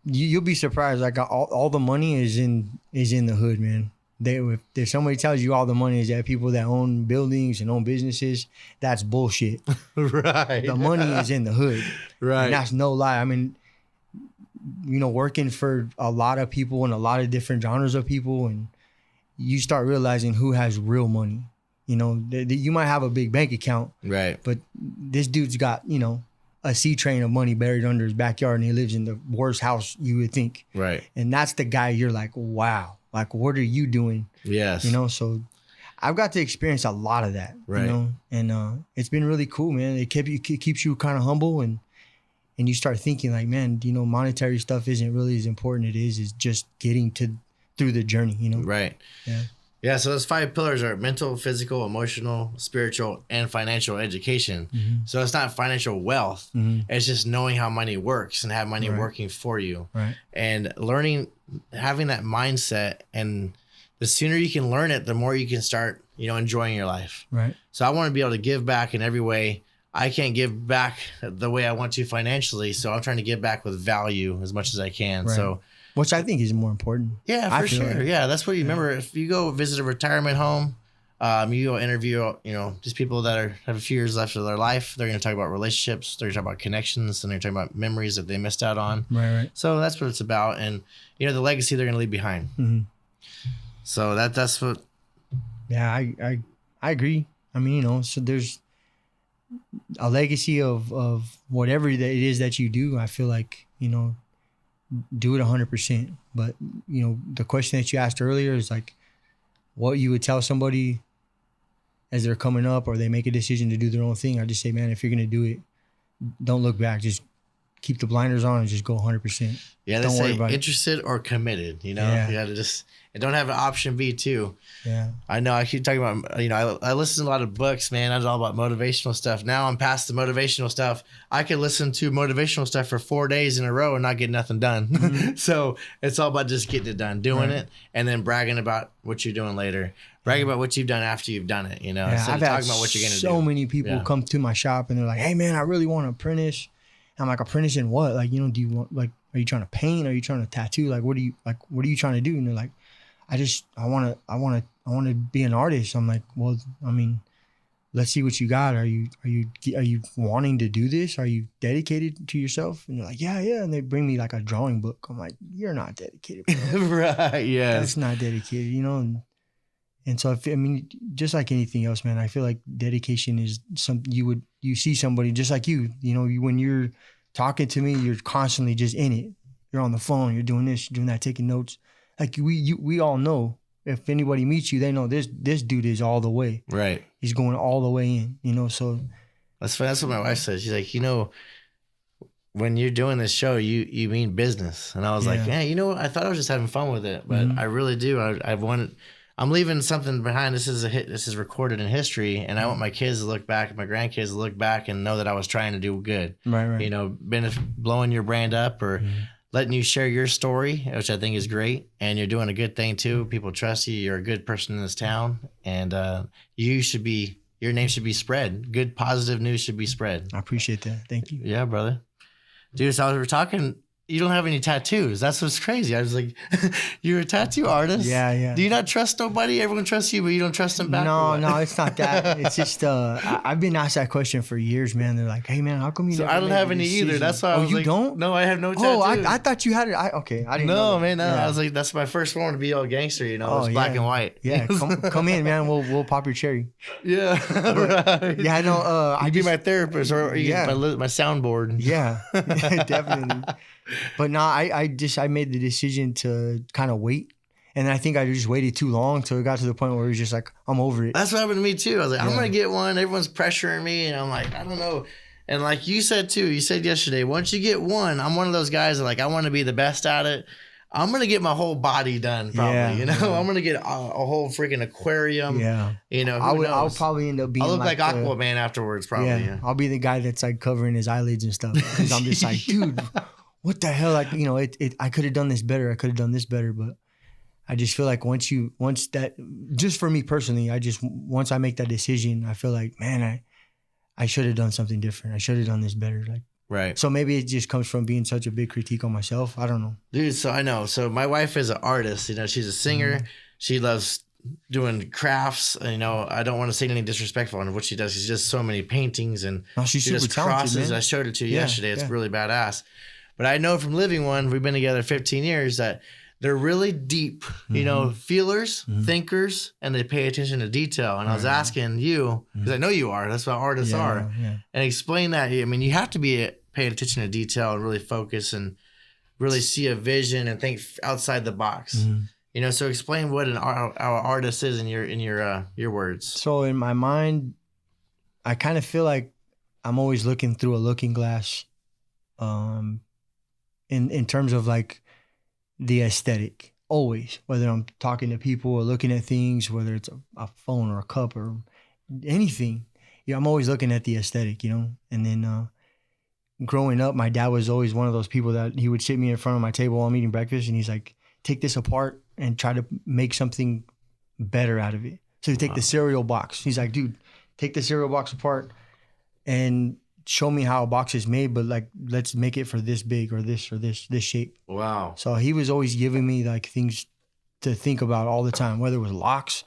you'll be surprised. Like all the money is in the hood, man. If somebody tells you all the money is at people that own buildings and own businesses, that's bullshit. Right. The money is in the hood. Right. And that's no lie. I mean, you know, working for a lot of people and a lot of different genres of people, and you start realizing who has real money. You know, you might have a big bank account, Right. but this dude's got, you know, a C train of money buried under his backyard, and he lives in the worst house you would think. Right. And that's the guy you're like, wow, like, what are you doing? Yes. You know, so I've got to experience a lot of that, Right. you know, and it's been really cool, man. It keeps you kind of humble, and you start thinking like, man, you know, monetary stuff isn't really as important. It is just getting through the journey, you know? Right. Yeah. Yeah, so those 5 pillars are mental, physical, emotional, spiritual, and financial education. Mm-hmm. So it's not financial wealth. Mm-hmm. It's just knowing how money works and have money Right. working for you. Right. And learning, having that mindset. And the sooner you can learn it, the more you can start, you know, enjoying your life. Right. So I want to be able to give back in every way. I can't give back the way I want to financially. So I'm trying to give back with value as much as I can. Right. So Which I think is more important. yeah, I for feel sure. like. Yeah, that's what you remember. If you go visit a retirement home, you go interview, you know, just people that have a few years left of their life. They're going to talk about relationships. They're going to talk about connections, and they're talking about memories that they missed out on. Right. So that's what it's about, and you know, the legacy they're going to leave behind. Mm-hmm. So that's what. Yeah, I agree. I mean, you know, so there's a legacy of whatever that it is that you do. I feel like, you know, do it 100%. But, you know, the question that you asked earlier is like what you would tell somebody as they're coming up or they make a decision to do their own thing. I just say, man, if you're going to do it, don't look back. Just keep the blinders on and just go 100%. Yeah, they Don't worry say about it. interested or committed. You know, Yeah. you got to just. And don't have an option B too. Yeah. I know I keep talking about, you know, I listen to a lot of books, man. I was all about motivational stuff. Now I'm past the motivational stuff. I could listen to motivational stuff for 4 days in a row and not get nothing done. Mm-hmm. So it's all about just getting it done, doing it, and then bragging about what you're doing later. Bragging about what you've done after you've done it, you know, Yeah, instead I've of had talking about what you're going to do. so many people Yeah. come to my shop and they're like, hey, man, I really want to apprentice. I'm like, apprentice in what? Like, you know, do you want, like, are you trying to paint? Are you trying to tattoo? Like, what are you trying to do? And they're like, I want to be an artist. I'm like, well, I mean, let's see what you got. Are you wanting to do this? Are you dedicated to yourself? And they're like, yeah. And they bring me like a drawing book. I'm like, you're not dedicated, bro. Right, yeah. That's not dedicated, you know? And so, just like anything else, man, I feel like dedication is you see somebody just like you know, when you're talking to me, you're constantly just in it. You're on the phone, you're doing this, you're doing that, taking notes. Like we all know, if anybody meets you, they know this dude is all the way. Right. He's going all the way in, you know, so. That's what my wife says. She's like, you know, when you're doing this show, you mean business. And I was like, man, you know what? I thought I was just having fun with it, but I really do. I'm leaving something behind. This is recorded in history, and I want my kids to look back, my grandkids to look back and know that I was trying to do good. Right. You know, blowing your brand up or letting you share your story, which I think is great. And you're doing a good thing too. People trust you. You're a good person in this town, and your name should be spread. Good, positive news should be spread. I appreciate that. Thank you. Yeah, brother. Dude, so we're talking you don't have any tattoos. That's what's crazy. I was like, you're a tattoo artist. Yeah. Do you not trust nobody? Everyone trusts you, but you don't trust them back. No, it's not that. It's just I've been asked that question for years, man. They're like, hey, man, how come you? So never I don't made have the any decision? either. That's why I was you like, don't? No, I have no tattoos. Oh, I thought you had it. Okay, I didn't know. No, man, no. Yeah. I was like, that's my first one to be all gangster. You know, Oh, it's black and white. Yeah, come in, man. We'll pop your cherry. Yeah, right. Yeah, no. I'd be my therapist or my soundboard. Yeah, definitely. But no, I made the decision to kind of wait. And I think I just waited too long till it got to the point where it was just like, I'm over it. That's what happened to me too. I was like, I'm going to get one. Everyone's pressuring me. And I'm like, I don't know. And like you said too, you said yesterday, once you get one, I'm one of those guys that like, I want to be the best at it. I'm going to get my whole body done probably, you know? I'm going to get a whole freaking aquarium. Yeah. You know, I'll probably end up being I'll look like Aquaman afterwards probably. Yeah. I'll be the guy that's like covering his eyelids and stuff. Because I'm just like, dude, what the hell? Like, you know, I could have done this better. I could have done this better. But I just feel like once that, just for me personally, once I make that decision, I feel like, man, I should have done something different. I should have done this better. Like, right. So maybe it just comes from being such a big critique on myself. I don't know. Dude, so I know. So my wife is an artist. You know, she's a singer. She loves doing crafts. You know, I don't want to say anything disrespectful on what she does. She does so many paintings and she's she super does talented, crosses. man. I showed it to you yesterday. It's really badass. But I know from living one, we've been together 15 years, that they're really deep, you know, feelers, thinkers, and they pay attention to detail. And I was asking you, because I know you are, that's what artists are, and explain that. I mean, you have to be paying attention to detail and really focus and really see a vision and think outside the box. You know, so explain what our artist is in your words. So in my mind, I kind of feel like I'm always looking through a looking glass, in terms of like the aesthetic. Always, whether I'm talking to people or looking at things, whether it's a phone or a cup or anything, I'm always looking at the aesthetic, you know. And then growing up, my dad was always one of those people that he would sit me in front of my table while I'm eating breakfast, and he's like, take this apart and try to make something better out of it. So you take the cereal box. He's like, dude, take the cereal box apart and show me how a box is made, but like, let's make it for this big or this shape. Wow. So he was always giving me like things to think about all the time, whether it was locks.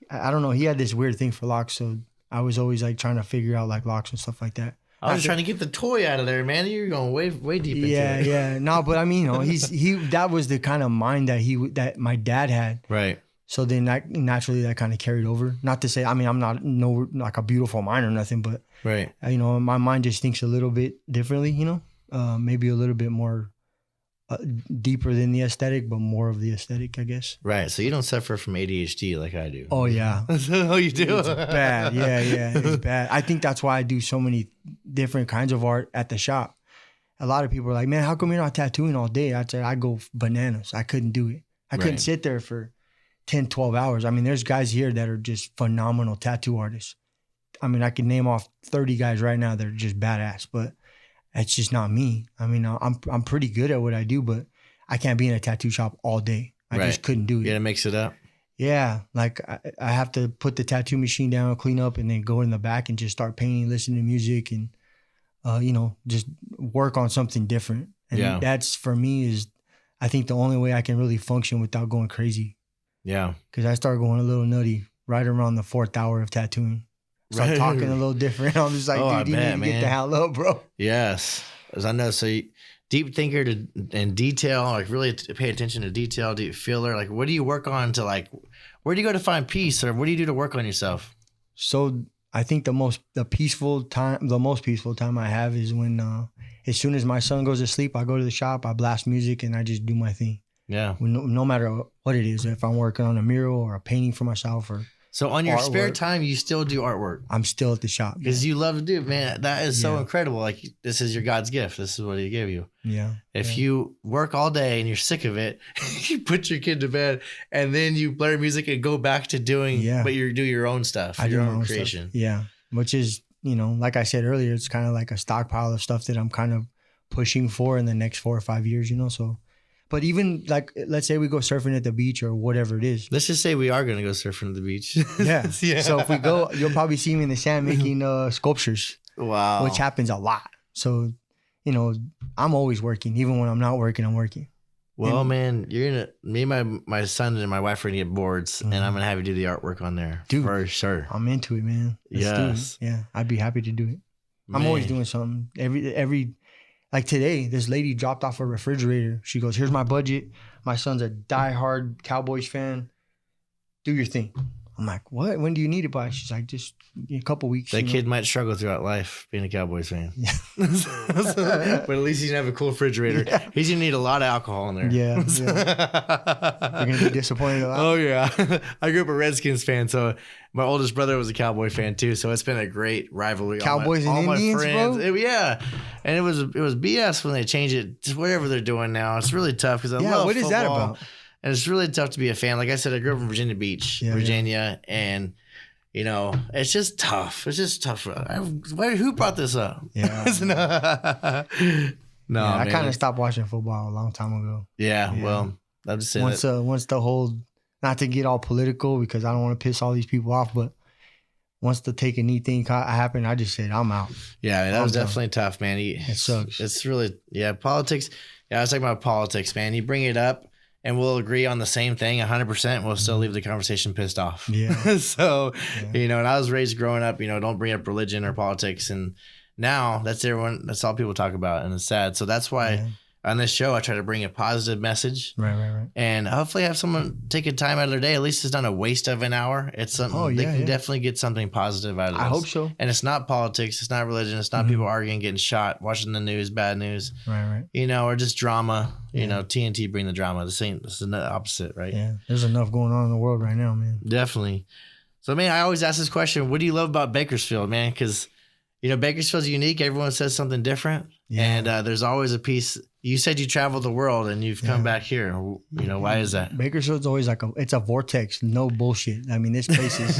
I don't know. He had this weird thing for locks. So I was always like trying to figure out like locks and stuff like that. I was trying to get the toy out of there, man. You're going way deep into it. Yeah. No, but I mean, you know, that was the kind of mind that my dad had. Right. So then naturally that kind of carried over. Not to say, I mean, I'm not like a beautiful mind or nothing, but right. You know, my mind just thinks a little bit differently, you know, maybe a little bit more deeper than the aesthetic, but more of the aesthetic, I guess. Right. So you don't suffer from ADHD like I do. Oh yeah. Oh, you do? It's bad. Yeah. It's bad. I think that's why I do so many different kinds of art at the shop. A lot of people are like, man, how come you're not tattooing all day? I'd say I go bananas. I couldn't do it. I couldn't sit there for 10, 12 hours. I mean, there's guys here that are just phenomenal tattoo artists. I mean, I can name off 30 guys right now that are just badass, but it's just not me. I mean, I'm pretty good at what I do, but I can't be in a tattoo shop all day. I just couldn't do it. You gotta mix it up. Yeah, like I have to put the tattoo machine down, clean up, and then go in the back and just start painting, listen to music, and you know, just work on something different. And that's for me is, I think the only way I can really function without going crazy. Yeah, because I start going a little nutty right around the 4th hour of tattooing. Start talking a little different. I'm just like, dude, you need to get the hell up, bro. Yes, as I know. So deep thinker and detail, like really pay attention to detail, deep feeler. Like, what do you work on to like? Where do you go to find peace, or what do you do to work on yourself? So I think the most peaceful time I have is when as soon as my son goes to sleep, I go to the shop, I blast music, and I just do my thing. Yeah. No matter what it is, if I'm working on a mural or a painting for myself or so on your spare time, you still do artwork. I'm still at the shop because you love to do it, man. That is so incredible. Like, this is your God's gift. This is what He gave you. Yeah. If you work all day and you're sick of it, you put your kid to bed and then you play music and go back to doing. But you do your own stuff. Your own creation. Stuff. Yeah. Which is, you know, like I said earlier, it's kind of like a stockpile of stuff that I'm kind of pushing for in the next 4 or 5 years. You know, so. But even like, let's say we go surfing at the beach or whatever it is. Let's just say we are going to go surfing at the beach. Yeah. So if we go, you'll probably see me in the sand making sculptures. Wow. Which happens a lot. So you know, I'm always working. Even when I'm not working, I'm working. Well, man, me and my son and my wife are gonna get boards, and I'm gonna have you do the artwork on there, dude, for sure. I'm into it, man. Let's do it. Yeah, I'd be happy to do it. I'm always doing something. Every like today, this lady dropped off a refrigerator. She goes, "Here's my budget. My son's a diehard Cowboys fan. Do your thing." I'm like, "What? When do you need it by?" She's like, "Just a couple weeks." That kid might struggle throughout life being a Cowboys fan. Yeah. But at least he's gonna have a cool refrigerator. Yeah. He's gonna need a lot of alcohol in there. Yeah. You're gonna be disappointed a lot. Oh yeah. I grew up a Redskins fan, so my oldest brother was a Cowboy fan too. So it's been a great rivalry. Cowboys and Indians, bro. Yeah, and it was BS when they changed it to whatever they're doing now. It's really tough because I love what football. Is that about? And it's really tough to be a fan. Like I said, I grew up in Virginia Beach, Virginia, and you know, it's just tough. It's just tough. Who brought this up? Yeah. No, I kind of stopped watching football a long time ago. Yeah. Well, I'm just saying once the whole, not to get all political because I don't want to piss all these people off, but once the take a knee thing happened, I just said I'm out. Yeah, that was definitely tough, man. It sucks. It's really politics. Yeah, I was talking about politics, man. You bring it up, and we'll agree on the same thing 100%. We'll still leave the conversation pissed off. Yeah. So, you know, and I was raised growing up, you know, don't bring up religion or politics. And now that's all people talk about. And it's sad. So that's why on this show, I try to bring a positive message. Right. And hopefully have someone take a time out of their day. At least it's not a waste of an hour. It's something they can definitely get something positive out of this. I hope so. And it's not politics. It's not religion. It's not people arguing, getting shot, watching the news, bad news. Right. You know, or just drama. You know, TNT bring the drama. This is the opposite, right? Yeah. There's enough going on in the world right now, man. Definitely. So, man, I always ask this question. What do you love about Bakersfield, man? Because, you know, Bakersfield's unique. Everyone says something different. Yeah. And there's always a piece. You said you traveled the world and you've come back here. You know, why is that? Bakersfield's always it's a vortex. No bullshit. I mean, this place is,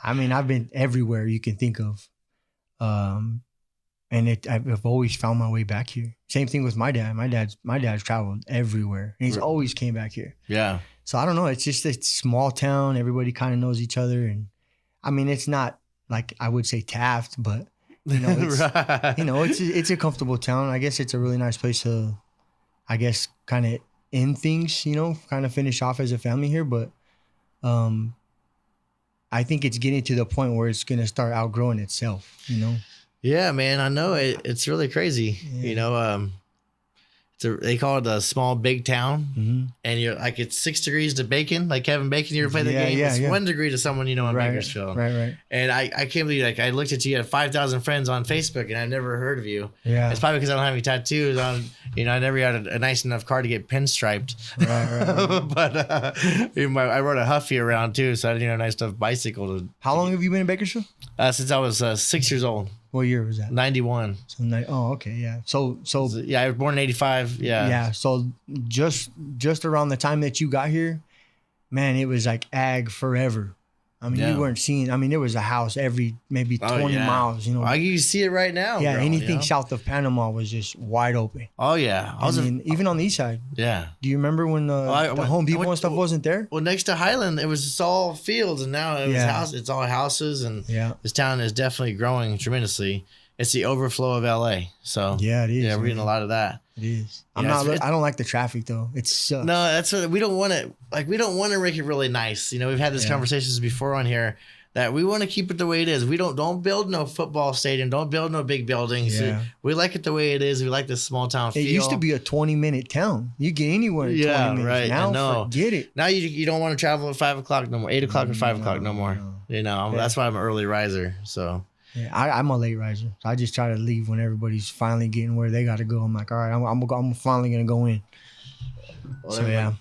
I mean, I've been everywhere you can think of. And I've always found my way back here. Same thing with my dad. My dad's traveled everywhere. And he's always came back here. Yeah. So I don't know. It's just a small town. Everybody kind of knows each other. And I mean, it's not like I would say Taft, but you know, it's, you know, it's a comfortable town. I guess it's a really nice place to, I guess, kind of end things, you know, kind of finish off as a family here. But I think it's getting to the point where it's going to start outgrowing itself, you know? Yeah, man, I know it's really crazy. Yeah. You know, they call it a small big town, and you're like it's 6 degrees to Bacon, like Kevin Bacon. You ever play the game? It's 1 degree to someone you know in Bakersfield. Right. And I can't believe I looked at you. You had 5,000 friends on Facebook, and I've never heard of you. Yeah, it's probably because I don't have any tattoos on. You know, I never had a nice enough car to get pinstriped. Right. But I rode a Huffy around too, so I didn't have a nice enough bicycle. How long have you been in Bakersfield? Since I was 6 years old. What year was that? 91. So okay, yeah. So yeah, I was born in 85. Yeah. Yeah. So just around the time that you got here, man, it was like ag forever. I mean, you weren't seeing. I mean, there was a house every maybe 20 miles. You know, well, you see it right now. Yeah, bro, anything south of Panama was just wide open. Oh yeah, even on the east side. Yeah. Do you remember when the Home Depot and stuff wasn't there? Well, next to Highland, it was just all fields, and now it's all houses, and this town is definitely growing tremendously. It's the overflow of LA. So yeah, it is. Yeah, we're getting a lot of that. It is. I don't like the traffic though. It sucks. No, that's what we don't want to We don't want to make it really nice. You know, we've had these conversations before on here that we want to keep it the way it is. We don't build no football stadium. Don't build no big buildings. Yeah. We like it the way it is. We like this small town feel. It used to be a 20-minute town. You get anywhere in 20 minutes. Right. Now forget it. Now you don't want to travel at 5 o'clock no more. 8 o'clock or 5 o'clock no more. No. You know, that's why I'm an early riser. So. Yeah, I'm a late riser. So I just try to leave when everybody's finally getting where they got to go. I'm like, all right, I'm finally going to go in. Well, so, yeah.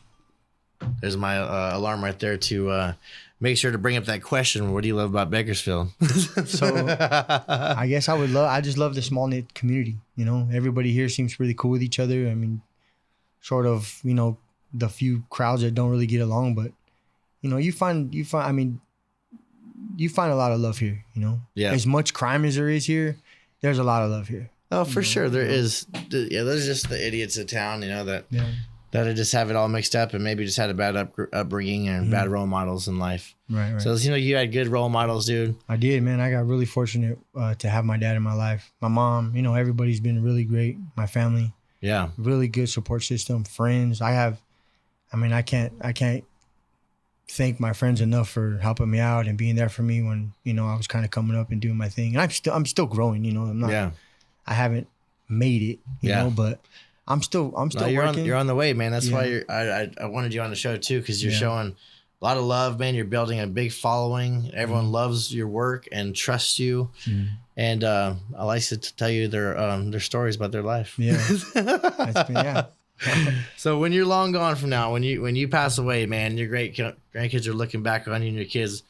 There's my alarm right there to make sure to bring up that question. What do you love about Bakersfield? So I guess I just love the small knit community. You know, everybody here seems really cool with each other. I mean, short of, you know, the few crowds that don't really get along, but you know, you find a lot of love here, you know? Yeah. As much crime as there is here, there's a lot of love here. Oh, for sure. There is. Yeah, there's just the idiots of town, you know, that that I just have it all mixed up and maybe just had a bad upbringing and bad role models in life. Right. So, you know, you had good role models, dude. I did, man. I got really fortunate to have my dad in my life. My mom, you know, everybody's been really great. My family. Yeah. Really good support system. Friends. I can't thank my friends enough for helping me out and being there for me when, you know, I was kind of coming up and doing my thing. And I'm still growing, you know. I haven't made it, you know, but I'm still working. You're on the way, man. That's why I wanted you on the show too, because you're showing a lot of love, man. You're building a big following. Everyone loves your work and trusts you. And I like to tell you their stories about their life. Yeah. So when you're long gone from now, when you pass away, man, your great grandkids are looking back on you and your kids.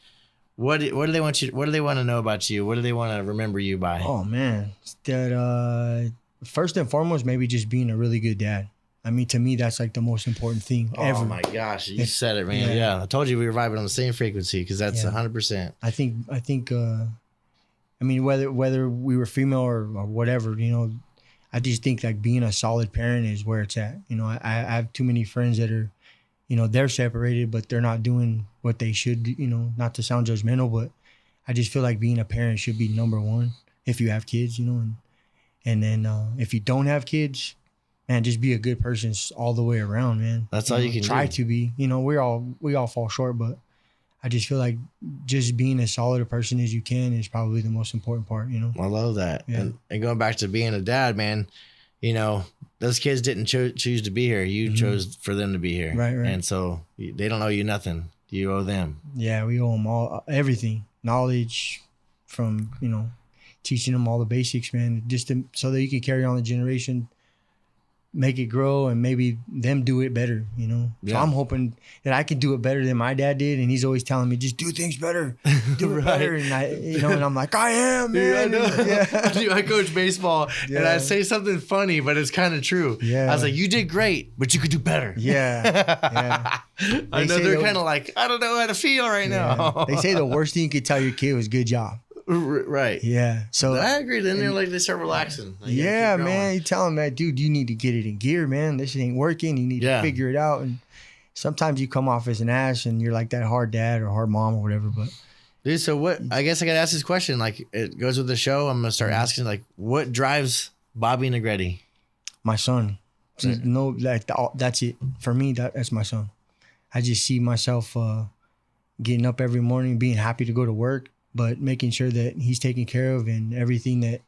What do they want to know about you? What do they want to remember you by? Oh man, that first and foremost, maybe just being a really good dad. I mean, to me, that's like the most important thing ever. Oh my gosh, you said it, man. Yeah, I told you we were vibing on the same frequency because that's 100%. I think. I mean, whether we were female or whatever, you know, I just think like being a solid parent is where it's at. You know, I have too many friends that are, you know, they're separated, but they're not doing what they should. You know, not to sound judgmental, but I just feel like being a parent should be number one if you have kids. You know, and then if you don't have kids, man, just be a good person all the way around, man. That's all you can try to be. You know, we all fall short, but I just feel like just being as solid a person as you can is probably the most important part, you know? I love that. Yeah. And going back to being a dad, man, you know, those kids didn't choose to be here. You chose for them to be here. Right. And so they don't owe you nothing. You owe them. Yeah, we owe them everything. Knowledge from, you know, teaching them all the basics, man, just so that you can carry on the generation, make it grow, and maybe them do it better, you know? Yeah. So I'm hoping that I can do it better than my dad did. And he's always telling me, just do things better, do it better. And and I'm like, I am, man. Dude, I coach baseball and I say something funny, but it's kind of true. I was like, you did great, but you could do better. I know they're kind of like, I don't know how to feel right now. They say the worst thing you could tell your kid was good job. Right. Yeah. So I agree. Then they're like, they start relaxing. Like, man. You tell them that, dude, you need to get it in gear, man. This ain't working. You need to figure it out. And sometimes you come off as an ass and you're like that hard dad or hard mom or whatever. But dude, so what? I guess I got to ask this question. Like, it goes with the show. I'm going to start asking, like, what drives Bobby Negrete? My son. Right. No, like that's it. For me, that's my son. I just see myself getting up every morning, being happy to go to work, but making sure that he's taken care of and everything that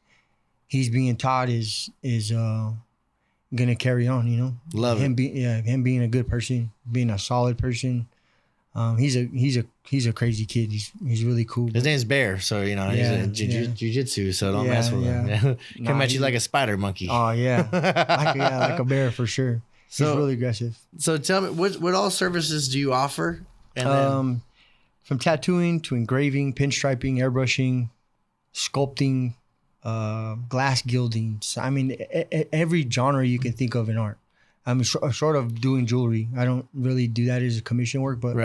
he's being taught is gonna carry on. You know, love him him being a good person, being a solid person. He's a crazy kid. He's really cool. His name's Bear, so you know he's a jiu-jitsu, so don't mess with him. Come at you like a spider monkey. Oh yeah, like a bear for sure. He's really aggressive. So tell me, what all services do you offer? And from tattooing to engraving, pinstriping, airbrushing, sculpting, glass gilding. So, I mean, every genre you can think of in art. I mean, short of doing jewelry, I don't really do that as a commission work, but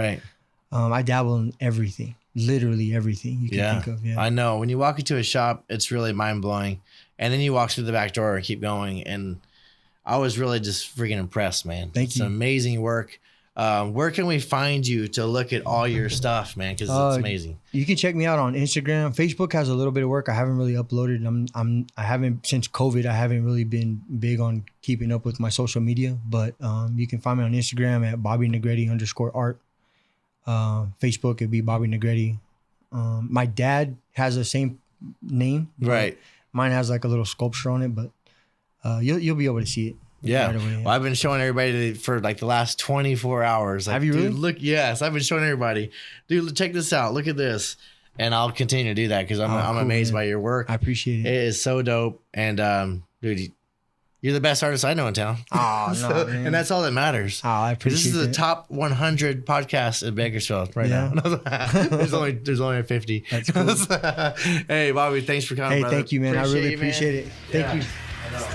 I dabble in everything, literally everything you can think of. Yeah, I know. When you walk into a shop, it's really mind blowing, and then you walk through the back door and keep going. And I was really just freaking impressed, man. Thank you. It's amazing work. Where can we find you to look at all your stuff, man? Because it's amazing. You can check me out on Instagram. Facebook has a little bit of work. I haven't really uploaded. I haven't since COVID. I haven't really been big on keeping up with my social media. But you can find me on Instagram at Bobby Negrete _art. Facebook it'd be Bobby Negrete. My dad has the same name. Right. Mine has like a little sculpture on it, but you'll be able to see it. Yeah. Right away, Well, I've been showing everybody for like the last 24 hours. Like, have you really? Dude, look, yes, I've been showing everybody. Dude, check this out. Look at this. And I'll continue to do that because I'm amazed by your work. I appreciate it. It is so dope. And dude, you're the best artist I know in town. Oh, no, man. And that's all that matters. Oh, I appreciate it. This is the top 100 podcast in Bakersfield right now. there's only 50. That's cool. Hey, Bobby, thanks for coming, brother. Thank you, man. I really appreciate it. Thank you. I know.